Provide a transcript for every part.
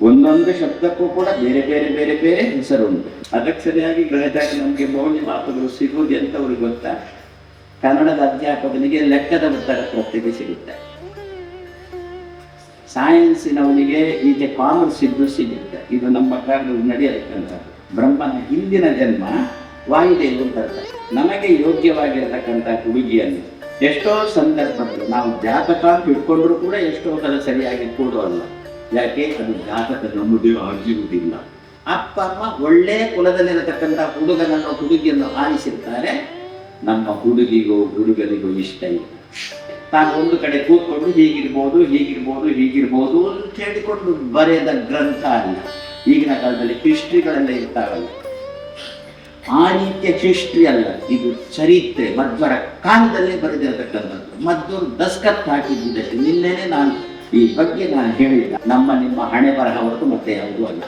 ಒಂದೊಂದು ಶಬ್ದಕ್ಕೂ ಕೂಡ ಬೇರೆ ಬೇರೆ ಬೇರೆ ಬೇರೆ ಹೆಸರುಂಟು. ಅದಕ್ಕೆ ಸರಿಯಾಗಿ ಗ್ರಹಚಾರ ನಮಗೆ ಮೌಲ್ಯ ಮಾತುಗಳು ಸಿಗುವುದು ಎಂತವ್ರಿಗೆ ಗೊತ್ತಾ? ಕನ್ನಡದ ಅಧ್ಯಾಪಕನಿಗೆ ಲೆಕ್ಕದ ಉತ್ತರ ಪ್ರತ್ಯೇಕ ಸಿಗುತ್ತೆ, ಸೈನ್ಸಿನವನಿಗೆ ಈಚೆ ಕಾಮರ್ಸ್ ಇದ್ದು ಸಿಗುತ್ತೆ. ಇದು ನಮ್ಮ ಕಾಲದಲ್ಲಿ ನಡೆಯತಕ್ಕಂಥ ಬ್ರಹ್ಮನ ಹಿಂದಿನ ಜನ್ಮ ವಾಯುದೇವರು ಬರ್ತಾರೆ. ನಮಗೆ ಯೋಗ್ಯವಾಗಿರತಕ್ಕಂಥ ಹುಡುಗಿಯನ್ನು ಎಷ್ಟೋ ಸಂದರ್ಭಗಳು ನಾವು ಜಾತಕ ಬಿಟ್ಕೊಂಡ್ರು ಕೂಡ ಎಷ್ಟೋ ಕಲ ಸರಿಯಾಗಿ ಕೂಡುವಲ್ಲ. ಯಾಕೆ? ಅದು ಜಾತಕ ನಮ್ಮದೇ ಆಗಿರುವುದಿಲ್ಲ. ಅಪ್ಪ ಅಮ್ಮ ಒಳ್ಳೆ ಕುಲದಲ್ಲಿರತಕ್ಕಂಥ ಹುಡುಗನನ್ನು ಹುಡುಗಿಯನ್ನು ಆರಿಸಿರ್ತಾರೆ. ನಮ್ಮ ಹುಡುಗಿಗೂ ಹುಡುಗನಿಗೂ ಇಷ್ಟ ಇಲ್ಲ. ತಾನು ಒಂದು ಕಡೆ ಕೂತ್ಕೊಂಡು ಹೀಗಿರ್ಬೋದು ಹೀಗಿರ್ಬೋದು ಹೀಗಿರ್ಬೋದು ಅಂತ ಹೇಳಿಕೊಂಡು ಬರೆದ ಗ್ರಂಥ ಅಲ್ಲ. ಈಗಿನ ಕಾಲದಲ್ಲಿ ಹಿಸ್ಟ್ರಿಗಳೆಲ್ಲ ಇರ್ತಾವಲ್ಲ, ಆ ರೀತಿಯ ಹಿಸ್ಟ್ರಿ ಅಲ್ಲ, ಇದು ಚರಿತ್ರೆ. ಮಧ್ವರ ಕಾಲದಲ್ಲೇ ಬರೆದಿರತಕ್ಕಂಥದ್ದು. ಮಧ್ವರು ದಸ್ಕತ್ ಹಾಕಿದ್ದಕ್ಕೆ ನಿನ್ನೆನೆ ನಾನು ಈ ಬಗ್ಗೆ ನಾನು ಹೇಳಿಲ್ಲ. ನಿಮ್ಮ ಹಣೆ ಬರಹ ಹೊರತು ಮತ್ತೆ ಯಾವುದೂ ಅಲ್ಲ.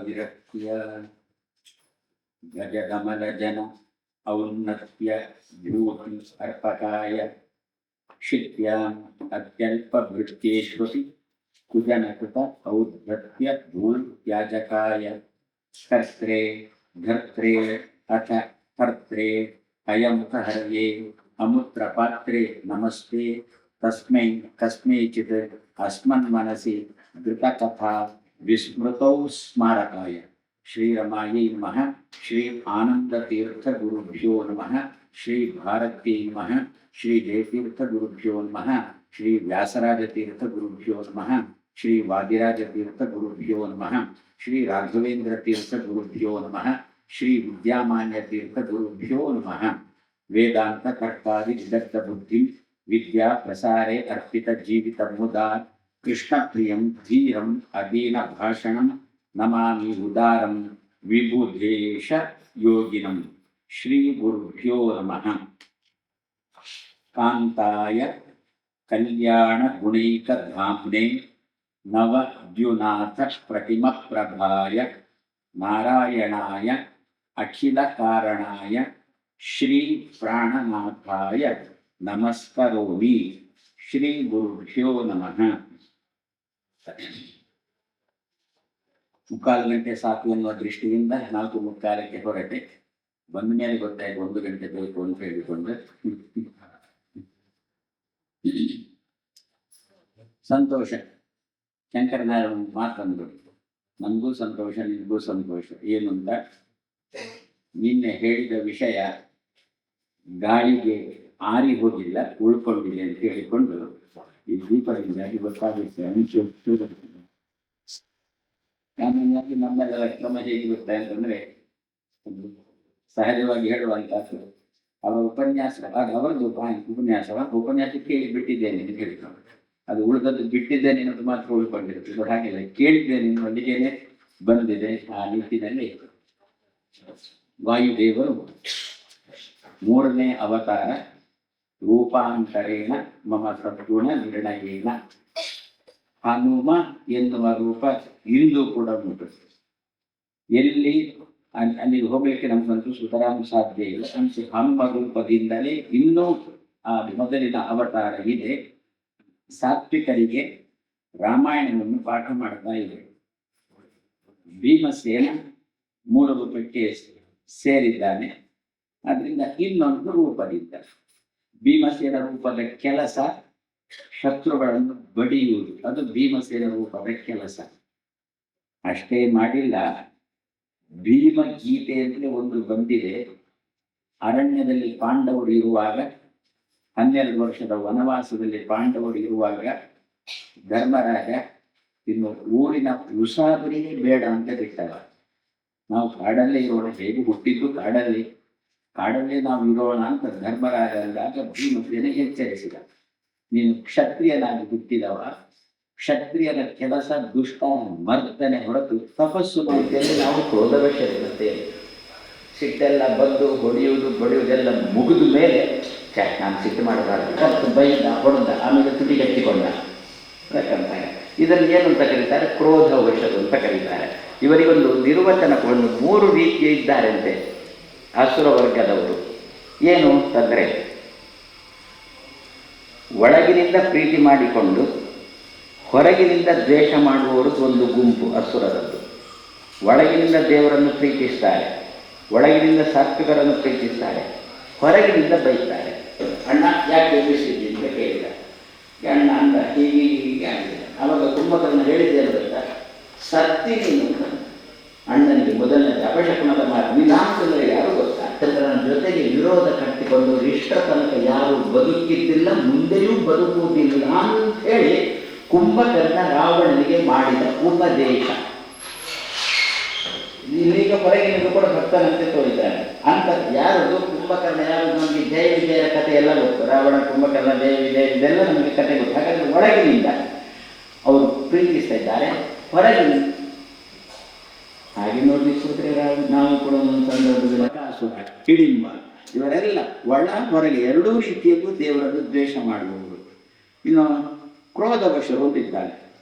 ವಿರಕ್ತಿಯ ಗಜಗಮಲ ಜನ ಔನ್ನತ್ಯ ಭೂತಿ ಅರ್ಪಕಾಯ ಶಿತ್ಯಾಂ ಅತ್ಯಲ್ಪ ವೃತ್ತೇಶ್ವಸಿ ಕುಜನಕೃತ ಔದ್ಧತ್ಯ ಧೂತ್ಯಾಜಕಾಯ ಕರ್ತ್ರೇ ಧರ್ತ್ರೇ ಅಥ ಕರ್ತ್ರೇ ಅಯಮುಖಹರ್ಯೇ ಅಮುತ್ರ ಪಾತ್ರೆ ನಮಸ್ತೆ ತಸ್ಮೈ ಕಸ್ಮೈಚಿತ್ ಅಸ್ಮನ್ಮನಸಿ ಧೃತಕಥಾ ವಿಸ್ಮೃತೌ ಸ್ಮಾರಕಾಯ. ಶ್ರೀರಮಾಯೈ ನಮಃ. ಶ್ರೀ ಆನಂದತೀರ್ಥ ಗುರುಭ್ಯೋ ನಮಃ. ಶ್ರೀ ಭಾರತೀ ನಮಃ. ಶ್ರೀ ಜಯತೀರ್ಥ ಗುರುಭ್ಯೋ ನಮಃ. ಶ್ರೀ ವ್ಯಾಸರಾಜತೀರ್ಥ ಗುರುಭ್ಯೋ ನಮಃ. ಶ್ರೀ ವಾದಿರಾಜತೀರ್ಥ ಗುರುಭ್ಯೋ ನಮಃ. ಶ್ರೀ ರಾಘವೇಂದ್ರ ತೀರ್ಥ ಗುರುಭ್ಯೋ ನಮಃ. ಶ್ರೀ ವಿದ್ಯಾಮಾನ್ಯ ತೀರ್ಥ ಗುರುಭ್ಯೋ ನಮಃ. ವೇದಾಂತ ಕರ್ತಾದಿ ವಿದಗ್ಧ ಬುದ್ಧಿ ವಿದ್ಯಾ ಪ್ರಸಾರೇ ಅರ್ಪಿತ ಜೀವಿತ ಮುದಾ ಕೃಷ್ಣ ಪ್ರಿಯಂ ಧೀರಂ ಅಧೀನ ಭಾಷಣಂ ನಮಾಮಿ ಉದಾರಂ ವಿಬುಧೇಶ ಯೋಗಿನಂ. ಶ್ರೀ ಗುರುಭ್ಯೋ ನಮಃ. ಕಾಂತಾಯ ಕಲ್ಯಾಣ ಗುಣೈಕ ಧಾಮ್ನೆ ನವದ್ಯುನಾಥ ಪ್ರತಿಮ ಪ್ರಭಾಯ ನಾರಾಯಣಾಯ ಅಖಿಲ ಕಾರಣಾಯ ಶ್ರೀ ಪ್ರಾಣನಾಥಾಯ ನಮಸ್ಕರೋಮಿ. ಶ್ರೀ ಗುರುಭ್ಯೋ ನಮಃ. 3:15 ಸಾಕು ಎನ್ನುವ ದೃಷ್ಟಿಯಿಂದ 4:45 ಹೊರಟೆ. ಬಂದ ಮೇಲೆ ಗೊತ್ತಾಯ್ತು 1 ಗಂಟೆ ಬೇಕು ಅಂತ ಹೇಳಿಕೊಂಡು. ಸಂತೋಷ. ಶಂಕರನಾರಾಯಣ ಮಾತಂದ್ರು, ನಮಗೂ ಸಂತೋಷ, ನಿಮಗೂ ಸಂತೋಷ. ಏನು ಅಂತ ನಿನ್ನೆ ಹೇಳಿದ ವಿಷಯ ಗಾಳಿಗೆ ಆರಿ ಹೋಗಿಲ್ಲ, ಉಳ್ಕೊಂಡಿದೆ ಅಂತ ಹೇಳಿಕೊಂಡು ಈ ದೀಪದಿಂದಾಗಿ ಗೊತ್ತಾಗುತ್ತೆ. ಸಾಮಾನ್ಯವಾಗಿ ನಮ್ಮೆಲ್ಲ ಕ್ರಮ ಹೇಗೆ ಗೊತ್ತಾ ಅಂತಂದ್ರೆ, ಸಹಜವಾಗಿ ಹೇಳುವಂತಹದ್ದು ಅವರ ಉಪನ್ಯಾಸ, ಅವರದ್ದು ಉಪನ್ಯಾಸ ಕೇಳಿ ಬಿಟ್ಟಿದ್ದೇನೆ ಅಂತ ಹೇಳಿಕೊಂಡು, ಅದು ಉಳಿದದ್ದು ಬಿಟ್ಟಿದ್ದೇನೆ ಅನ್ನೋದು ಮಾತ್ರ ಉಳ್ಕೊಂಡಿರುತ್ತೆ. ಇದು ಹಾಗೆಲ್ಲ ಕೇಳಿದ್ದೇನೆ ಅಲ್ಲಿಗೇನೆ ಬಂದಿದೆ. ಆ ನಿಟ್ಟಿನಲ್ಲಿ ವಾಯುದೇವರು 3ನೇ ಅವತಾರ ರೂಪಾಂತರೇಣ ಮಮ ಸದ್ಗುಣ ನಿರ್ಣಯೇನ. ಹನುಮ ಎನ್ನುವ ರೂಪ ಇಂದು ಕೂಡ ಉಂಟು. ಎಲ್ಲಿ ಅಲ್ಲಿಗೆ ಹೋಗ್ಲಿಕ್ಕೆ ನಮ್ಗಂತೂ ಸುತರಾಮ್ ಸಾಧ್ಯ ಇಲ್ಲ. ಹಮ್ಮ ರೂಪದಿಂದಲೇ ಇನ್ನೂ ಆ ಮೊದಲಿನ ಅವತಾರ ಇದೆ. ಸಾತ್ವಿಕರಿಗೆ ರಾಮಾಯಣವನ್ನು ಪಾಠ ಮಾಡ್ತಾ ಇದೆ. ಭೀಮಸೇನ ಮೂಲ ರೂಪಕ್ಕೆ ಸೇರಿದ್ದಾನೆ. ಅದರಿಂದ ಇನ್ನೊಂದು ರೂಪದಿಂದ ಭೀಮಸೇನ ರೂಪದ ಕೆಲಸ ಶತ್ರುಗಳನ್ನು ಬಡಿಯುವುದು, ಅದು ಭೀಮಸೇನ ರೂಪದ ಕೆಲಸ. ಅಷ್ಟೇ ಮಾಡಿಲ್ಲ, ಭೀಮ ಗೀತೆ ಅಂತಲೇ ಒಂದು ಬಂದಿದೆ. ಅರಣ್ಯದಲ್ಲಿ ಪಾಂಡವರು ಇರುವಾಗ, 12 ವರ್ಷದ ವನವಾಸದಲ್ಲಿ ಪಾಂಡವರು ಇರುವಾಗ ಧರ್ಮರಾಜ ಇನ್ನು ಊರಿನ ಉಸಾಬರಿಯೇ ಬೇಡ ಅಂತ ಬಿಟ್ಟವ. ನಾವು ಕಾಡಲ್ಲೇ ಇರೋಣ, ಹೇಗೆ ಹುಟ್ಟಿದ್ದು ಕಾಡಲ್ಲೇ ನಾವು ಇರೋಣ ಅಂತ ಧರ್ಮರಾಜ ಅಂದಾಗ ಭೀಮಸೇನ ಎಚ್ಚರಿಸಿದ. ನೀನು ಕ್ಷತ್ರಿಯನಾಗಿ ಹುಟ್ಟಿದವ, ಕ್ಷತ್ರಿಯರ ಕೆಲಸ ದುಷ್ಟ ಮರ್ತನೆ ಹೊರತು ತಪಸ್ಸು ಮಾಡಿದ್ದೇನೆ. ನಾವು ಕ್ರೋಧವಶರಿರುತ್ತೇವೆ. ಸಿಟ್ಟೆಲ್ಲ ಬಂದು ಬಡಿಯುವುದೆಲ್ಲ ಮುಗಿದ ಮೇಲೆ ನಾನು ಸಿಟ್ಟು ಮಾಡಬಾರ್ದು ಮತ್ತು ಬೈದ ಹೊಡೆದ, ಆಮೇಲೆ ತುಟಿಗಟ್ಟಿಕೊಂಡ ಯಾಕಂತಾರೆ. ಇದನ್ನು ಏನು ಅಂತ ಕರೀತಾರೆ? ಕ್ರೋಧವಶರು ಅಂತ ಕರೀತಾರೆ. ಇವರಿಗೊಂದು ನಿರ್ವಚನವನ್ನು 3 ರೀತಿಯ ಇದ್ದಾರಂತೆ ಅಸುರ ವರ್ಗದವರು. ಏನು ಅಂತಂದರೆ, ಒಳಗಿನಿಂದ ಪ್ರೀತಿ ಮಾಡಿಕೊಂಡು ಹೊರಗಿನಿಂದ ದ್ವೇಷ ಮಾಡುವವರು ಒಂದು ಗುಂಪು ಅಸುರರದ್ದು. ಒಳಗಿನಿಂದ ದೇವರನ್ನು ಪ್ರೀತಿಸ್ತಾರೆ, ಒಳಗಿನಿಂದ ಸಾತ್ವಿಕರನ್ನು ಪ್ರೀತಿಸ್ತಾರೆ, ಹೊರಗಿನಿಂದ ಬೈತಾರೆ. ಅಣ್ಣ ಯಾಕೆ ಎಬ್ಬಿಸಿದ್ದಿ ಅಂತ ಕೇಳಿದ. ಅಣ್ಣ ಅಂದ ಹೀಗೆ ಆಗಿದೆ. ಆವಾಗ ಕುಂಭಕರ್ಣ ಹೇಳಿದ್ದೆ ಅಂತ ಸತ್ತಿ ನೀನು ಅಣ್ಣನಿಗೆ ಮೊದಲನೇ ಅಪಶಕುನದ ಮಾತು. ನೀನಾಂತಂದರೆ ಯಾರು ಗೊತ್ತಾ? ನನ್ನ ಜೊತೆಗೆ ವಿರೋಧ ಕಟ್ಟಿಕೊಂಡು ಇಷ್ಟ ತನಕ ಯಾರು ಬದುಕಿದ್ದಿಲ್ಲ, ಮುಂದೆಯೂ ಬದುಕುವುದಿಲ್ಲ ಅಂತ ಹೇಳಿ ಕುಂಭಕರ್ಣ ರಾವಣನಿಗೆ ಮಾಡಿದ ಉಪದೇಶ. ಇಲ್ಲೀಗ ಹೊರಗಿನಿಂದ ಕೂಡ ಭಕ್ತನಂತೆ ತೋರಿದ್ದಾನೆ ಅಂತ. ಯಾರದು ಕುಂಭಕರ್ಣ? ಯಾರು? ನಮಗೆ ಜಯ ವಿಜಯರ ಕಥೆ ಎಲ್ಲ ಗೊತ್ತು. ರಾವಣ, ಕುಂಭಕರ್ಣ, ಜಯ ವಿಜಯ ಇದೆಲ್ಲ ನಮಗೆ ಕಥೆ ಗೊತ್ತು. ಹಾಗಾದರೆ ಒಳಗಿನಿಂದ ಅವರು ಪ್ರೀತಿಸ್ತಾ ಇದ್ದಾರೆ, ಹೊರಗಿನಿಂದ ಹಾಗೆ ನೋಡ್ಲಿಕ್ಕೆ ಹೋದ್ರೆ ನಾವು ಕೂಡ ಒಂದು ಸಂದರ್ಭದಲ್ಲಿ ಕಾಸುರ, ಹಿಡಿಂಬ ಇವರೆಲ್ಲ ಒಳ ಹೊರಗೆ ಎರಡೂ ರೀತಿಯಲ್ಲೂ ದೇವರನ್ನು ದ್ವೇಷ ಮಾಡುವವರು. ಇನ್ನು ಕ್ರೋಧವಶರು ಅಂತಿದ್ದಾರೆ.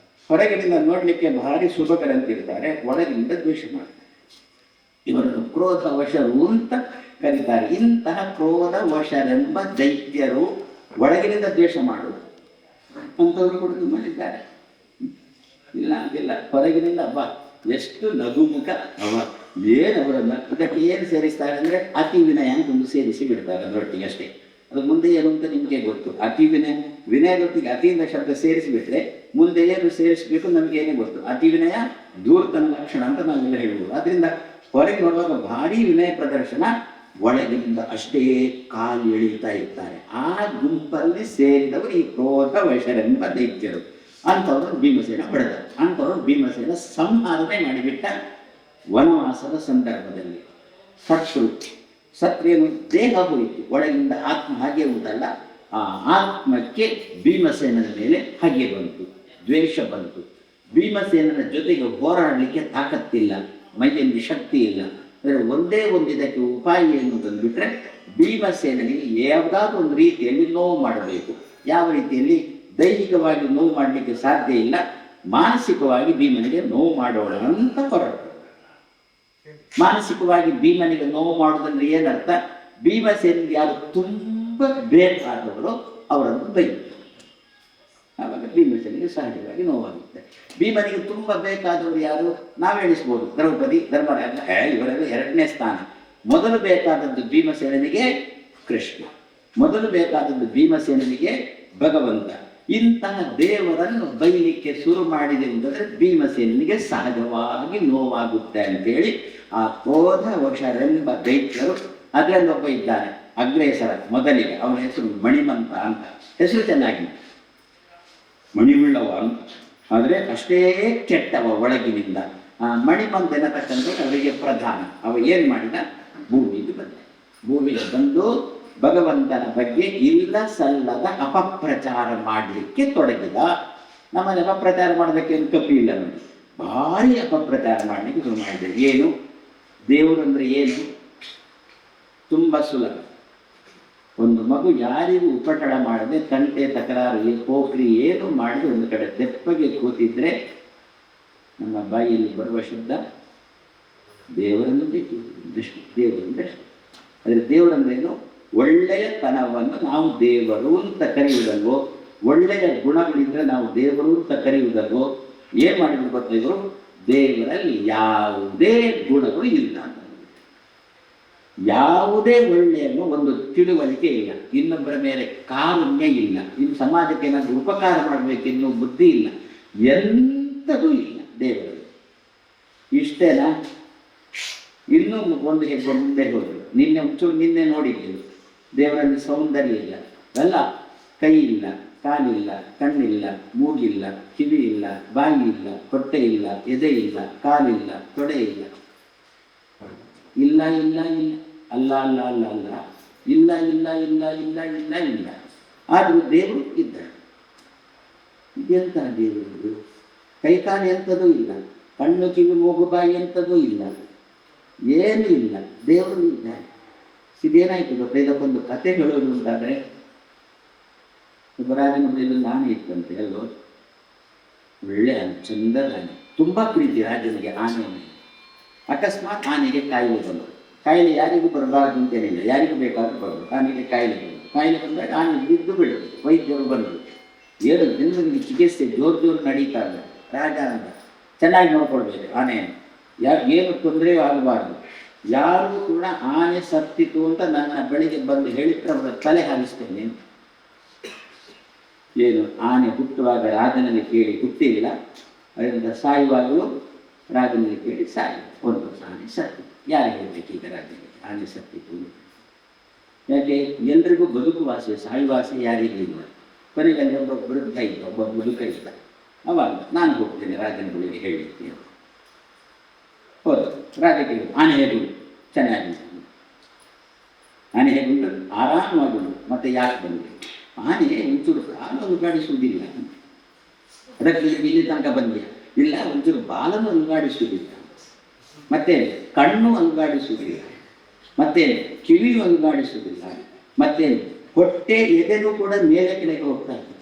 ಹೊರಗಿನಿಂದ ನೋಡಲಿಕ್ಕೆ ಭಾರಿ ಶುಭಕರಂತಿರ್ತಾರೆ, ಒಳಗಿನಿಂದ ದ್ವೇಷ ಮಾಡ್ತಾರೆ. ಇವರನ್ನು ಕ್ರೋಧವಶರು ಅಂತ ಕರೀತಾರೆ. ಇಂತಹ ಕ್ರೋಧವಶರೆಂಬ ದೈತ್ಯರು ಒಳಗಿನಿಂದ ದ್ವೇಷ ಮಾಡುವುದು ಅಂಥವರು ಕೂಡ ನಮ್ಮಲ್ಲಿದ್ದಾರೆ. ಇಲ್ಲ ಅಂತಿಲ್ಲ, ಹೊರಗಿನಿಂದ ಬಾ ಎಷ್ಟು ಲಘುಮುಖ ಅವ, ಅವರನ್ನು ಅದಕ್ಕೆ ಏನು ಸೇರಿಸ್ತಾರೆ ಅಂದರೆ ಅತಿ ವಿನಯ ಅಂತ ಒಂದು ಸೇರಿಸಿ ಬಿಡ್ತಾರೆ ಅದರೊಟ್ಟಿಗೆ ಅಷ್ಟೇ. ಅದು ಮುಂದೆ ಏನು ಅಂತ ನಿಮಗೆ ಗೊತ್ತು. ಅತಿ ವಿನಯದೊಟ್ಟಿಗೆ ಅತಿಯಿಂದ ಶಬ್ದ ಸೇರಿಸಿಬಿಟ್ರೆ ಮುಂದೆ ಏನು ಸೇರಿಸಬೇಕು ನಮಗೇನೇ ಗೊತ್ತು. ಅತಿ ವಿನಯ ಧೂರ್ತನ ಲಕ್ಷಣ ಅಂತ ನಾವೆಲ್ಲ ಹೇಳ್ಬೋದು. ಅದರಿಂದ ಹೊರಗೆ ನೋಡುವಾಗ ಭಾರಿ ವಿನಯ ಪ್ರದರ್ಶನ, ಒಳಗಿನಿಂದ ಅಷ್ಟೇ ಕಾಲು ಎಳೀತಾ ಇರ್ತಾರೆ. ಆ ಗುಂಪಲ್ಲಿ ಸೇರಿದವರು ಈ ಕ್ರೋಧವಶರೆಂಬ ದೈತ್ಯರು. ಅಂಥವ್ರನ್ನು ಭೀಮಸೇನ ಹೊಡೆದ. ಅಂಥವ್ರು ಭೀಮಸೇನ ಸಂಹಾರನೆ ಮಾಡಿಬಿಟ್ಟ ವನವಾಸದ ಸಂದರ್ಭದಲ್ಲಿ. ಸತ್ರೇನು ದೇಹ ಹೋಯಿತು, ಒಳಗಿಂದ ಆತ್ಮ ಹಾಗೆ ಉಂಟಲ್ಲ, ಆ ಆತ್ಮಕ್ಕೆ ಭೀಮಸೇನನ ಮೇಲೆ ಹಾಗೆ ಬಂತು, ದ್ವೇಷ ಬಂತು. ಭೀಮಸೇನನ ಜೊತೆಗೆ ಹೋರಾಡಲಿಕ್ಕೆ ತಾಕತ್ತಿಲ್ಲ, ಮೈಯಲ್ಲಿ ಶಕ್ತಿ ಇಲ್ಲ. ಅಂದರೆ ಒಂದೇ ಒಂದು ಇದಕ್ಕೆ ಉಪಾಯ ಏನು ತಂದುಬಿಟ್ರೆ, ಭೀಮಸೇನನಿಗೆ ಯಾವುದಾದ್ರೂ ಒಂದು ರೀತಿಯಲ್ಲಿ ನೋವು ಮಾಡಬೇಕು. ಯಾವ ರೀತಿಯಲ್ಲಿ? ದೈಹಿಕವಾಗಿ ನೋವು ಮಾಡಲಿಕ್ಕೆ ಸಾಧ್ಯ ಇಲ್ಲ, ಮಾನಸಿಕವಾಗಿ ಭೀಮನಿಗೆ ನೋವು ಮಾಡೋಣ ಅಂತ ಹೊರಟು. ಮಾನಸಿಕವಾಗಿ ಭೀಮನಿಗೆ ನೋವು ಮಾಡೋದಂದ್ರೆ ಏನರ್ಥ? ಭೀಮಸೇನಿಗೆ ಯಾರು ತುಂಬ ಬೇಕಾದವರು ಅವರನ್ನು ಬೈದರು. ಆವಾಗ ಭೀಮಸೇನಿಗೆ ಸಹಜವಾಗಿ ನೋವಾಗುತ್ತೆ. ಭೀಮನಿಗೆ ತುಂಬ ಬೇಕಾದವರು ಯಾರು? ನಾವೆಣಿಸ್ಬೋದು, ದ್ರೌಪದಿ, ಧರ್ಮರಾಜ, ಇವರೆಲ್ಲ 2ನೇ ಸ್ಥಾನ. ಮೊದಲು ಬೇಕಾದದ್ದು ಭೀಮಸೇನಿಗೆ ಕೃಷ್ಣ, ಮೊದಲು ಬೇಕಾದದ್ದು ಭೀಮಸೇನಿಗೆ ಭಗವಂತ. ಇಂತಹ ದೇವರನ್ನು ಬೈಲಿಕ್ಕೆ ಶುರು ಮಾಡಿದೆ ಅಂತಂದರೆ ಭೀಮಸೇನಿಗೆ ಸಹಜವಾಗಿ ನೋವಾಗುತ್ತೆ ಅಂತೇಳಿ ಆ ಕ್ರೋಧವಶರೆಂಬ ದೈತ್ಯರು, ಅದರಲ್ಲೊಬ್ಬ ಇದ್ದಾನೆ ಅಗ್ರೇಸರ ಮೊದಲಿಗೆ, ಅವನ ಹೆಸರು ಮಣಿಮಂತ ಅಂತ. ಹೆಸರು ಚೆನ್ನಾಗಿ ಮಣಿವುಳ್ಳವ ಅಂತ, ಆದರೆ ಅಷ್ಟೇ ಕೆಟ್ಟವ ಒಳಗಿನಿಂದ. ಆ ಮಣಿಮಂತ ಎನ್ನತಕ್ಕಂಥ ಅವರಿಗೆ ಪ್ರಧಾನ. ಅವ ಏನು ಮಾಡಿದ? ಭೂಮಿಗೆ ಬಂದು ಭಗವಂತನ ಬಗ್ಗೆ ಇಲ್ಲ ಸಲ್ಲದ ಅಪಪ್ರಚಾರ ಮಾಡಲಿಕ್ಕೆ ತೊಡಗಿದ. ನಮ್ಮಲ್ಲಿ ಅಪಪ್ರಚಾರ ಮಾಡೋದಕ್ಕೆ ಏನು ತಪ್ಪು ಇಲ್ಲ ನೋಡಿ, ಭಾರಿ ಅಪಪ್ರಚಾರ ಮಾಡಲಿಕ್ಕೆ ಶುರು ಮಾಡಿದೆ. ಏನು? ದೇವರು ಅಂದರೆ ಏನು? ತುಂಬ ಸುಲಭ. ಒಂದು ಮಗು ಯಾರಿಗೂ ಉಪಟಳ ಮಾಡದೆ, ತಂಟೆ ತಕರಾರು ಪೋಖ್ರಿ ಏನು ಮಾಡದೆ ಒಂದು ಕಡೆ ತೆಪ್ಪಗೆ ಕೂತಿದ್ರೆ ನಮ್ಮ ಬಾಯಿಯಲ್ಲಿ ಬರುವ ಶಬ್ದ ದೇವರನ್ನು ಬೇಕು ದೃಷ್ಟಿ, ದೇವರನ್ನು ದೃಷ್ಟಿ. ಆದರೆ ದೇವರಂದ್ರೇನು? ಒಳ್ಳೆಯತನವನ್ನು ನಾವು ದೇವರು ಅಂತ ಕರೆಯುವುದಲ್ವೋ, ಒಳ್ಳೆಯ ಗುಣಗಳಿಂದ ನಾವು ದೇವರು ಅಂತ ಕರೆಯುವುದಲ್ವೋ. ಏನು ಮಾಡಿದ್ರು ಗೊತ್ತಾ ಇವರು? ದೇವರಲ್ಲಿ ಯಾವುದೇ ಗುಣಗಳು ಇಲ್ಲ ಅಂತ, ಯಾವುದೇ ಒಳ್ಳೆಯ ಒಂದು ತಿಳುವಳಿಕೆ ಇಲ್ಲ, ಇನ್ನೊಬ್ಬರ ಮೇಲೆ ಕಾರುಣ್ಯ ಇಲ್ಲ, ಇನ್ನು ಸಮಾಜಕ್ಕೆ ಏನಾದರೂ ಉಪಕಾರ ಮಾಡಬೇಕೆನ್ನೋ ಬುದ್ಧಿ ಇಲ್ಲ, ಎಂಥದೂ ಇಲ್ಲ ದೇವರಲ್ಲಿ. ಇಷ್ಟೇನಾ? ಇನ್ನೂ ಒಂದು ಹೆಜ್ಜೆ ಮುಂದೆ ಹೋದರು. ನಿನ್ನೆ ನೋಡಿದ್ದೀವಿ, ದೇವರಲ್ಲಿ ಸೌಂದರ್ಯ ಇಲ್ಲ ಅಲ್ಲ, ಕೈ ಇಲ್ಲ, ಕಾಲಿಲ್ಲ, ಕಣ್ಣಿಲ್ಲ, ಮೂಗಿಲ್ಲ, ಕಿವಿ ಇಲ್ಲ, ಬಾಯಿ ಇಲ್ಲ, ಹೊಟ್ಟೆ ಇಲ್ಲ, ಎದೆ ಇಲ್ಲ, ಕಾಲಿಲ್ಲ, ತೊಡೆ ಇಲ್ಲ, ಇಲ್ಲ ಇಲ್ಲ ಇಲ್ಲ, ಅಲ್ಲ ಅಲ್ಲ ಅಲ್ಲ ಅಲ್ಲ, ಇಲ್ಲ ಇಲ್ಲ ಇಲ್ಲ ಇಲ್ಲ ಇಲ್ಲ ಇಲ್ಲ. ಆದರೂ ದೇವರು ಇದ್ದಾರೆ. ಇದೆಂಥ ದೇವರು? ಕೈಕಾಲು ಎಂಥದೂ ಇಲ್ಲ, ಕಣ್ಣು ಕಿವಿ ಮೂಗು ಬಾಯಿ ಎಂಥದೂ ಇಲ್ಲ, ಏನೂ ಇಲ್ಲ, ದೇವರು ಇದ್ದಾರೆ. ಇದೇನಾಯ್ತು ಗೊತ್ತಾ? ಇದಕ್ಕೊಂದು ಕತೆ ಹೇಳೋದು ಅಂತಾದರೆ, ರಾಜನ ಮನೆಯಲ್ಲಿ ಆನೆ ಇತ್ತಂತೆ, ಅಲ್ಲೋ ಒಳ್ಳೆ ಚಂದದ ಆನೆ, ತುಂಬ ಪ್ರೀತಿ ರಾಜನಿಗೆ ಆನೆಯನ್ನು. ಅಕಸ್ಮಾತ್ ಆನೆಗೆ ಕಾಯಿಲೆ ಬಂದರು. ಕಾಯಿಲೆ ಯಾರಿಗೂ ಬರಬಾರ್ದು ಅಂತೇನಿಲ್ಲ, ಯಾರಿಗೂ ಬೇಕಾದ್ರೂ ಬರೋದು. ಆನೆಗೆ ಕಾಯಿಲೆ ಬಂದರು. ಕಾಯಿಲೆ ಬಂದಾಗ ಆನೆ ಬಿದ್ದು ಬಿಡೋದು. ವೈದ್ಯರು ಬಂದರು, ಏನು ದಿನಗಳಿಗೆ ಚಿಕಿತ್ಸೆ ಜೋರು ನಡೀತಾ ಇದೆ. ರಾಜ ಅಂತ ಚೆನ್ನಾಗಿ ನೋಡ್ಕೊಳ್ಬೇಕು ಆನೆಯನ್ನು, ಏನು ತೊಂದರೆಯೂ ಆಗಬಾರ್ದು. ಯಾರೂ ಕೂಡ ಆನೆ ಸತ್ತಿತು ಅಂತ ನನ್ನ ಬಳಿಗೆ ಬಂದು ಹೇಳಿದ್ರೆ ಅವರ ತಲೆ ಹಾರಿಸ್ತೇನೆ. ಏನು ಆನೆ ಹುಟ್ಟುವಾಗ ರಾಜನಲ್ಲಿ ಕೇಳಿ ಹುಟ್ಟಿಲ್ಲ, ಅದರಿಂದ ಸಾಯುವಾಗಲೂ ರಾಜನಲ್ಲಿ ಕೇಳಿ ಸಾಯಿ. ಒಂದು ಆನೆ ಸತ್ತು, ಯಾರು ಹೇಳಬೇಕು ಈಗ ರಾಜನಿಗೆ ಆನೆ ಸತ್ತಿತು? ಯಾಕೆ ಎಲ್ರಿಗೂ ಬದುಕು ವಾಸೆ, ಸಾಯುವಾಸೆ ಯಾರಿಗೂ ಇಲ್ಲ. ಕೊನೆಗೆ ಅಲ್ಲಿ ಒಬ್ಬ ವೃದ್ಧ ಇದ್ದ, ಒಬ್ಬ ಮುದುಕ ಇದ್ದ. ಅವಾಗ ನಾನು ಹೋಗ್ತೇನೆ ರಾಜನ ಬಳಿಗೆ ಹೇಳಿರ್ತೇನೆ. ಹೌದು, ರಾಜ ಕೇಳಿ ಆನೆ ಹೇಗುಂಟು? ಚೆನ್ನಾಗಿ ಆನೆ ಹೇಗುಂಟು? ಆರಾಮವಾಗುಂಟು. ಮತ್ತೆ ಯಾಕೆ ಬಂದೆ? ಆನೆ ಒಂಚೂರು ಕಾಲು ಅಲುಗಾಡಿಸುವುದಿಲ್ಲ, ಅದಕ್ಕೆ ಇಲ್ಲಿ ತನಕ ಬಂದೆ ಇಲ್ಲ, ಒಂಚೂರು ಬಾಲನ್ನು ಅಲುಗಾಡಿಸುವುದಿಲ್ಲ, ಮತ್ತೆ ಕಣ್ಣು ಅಲುಗಾಡಿಸುವುದಿಲ್ಲ, ಮತ್ತೆ ಕಿವಿಯು ಅಲುಗಾಡಿಸುವುದಿಲ್ಲ, ಮತ್ತೆ ಹೊಟ್ಟೆ ಎದೆನೂ ಕೂಡ ಮೇಲೆ ಕೆಳಗೆ ಹೋಗ್ತಾ ಇದೆ.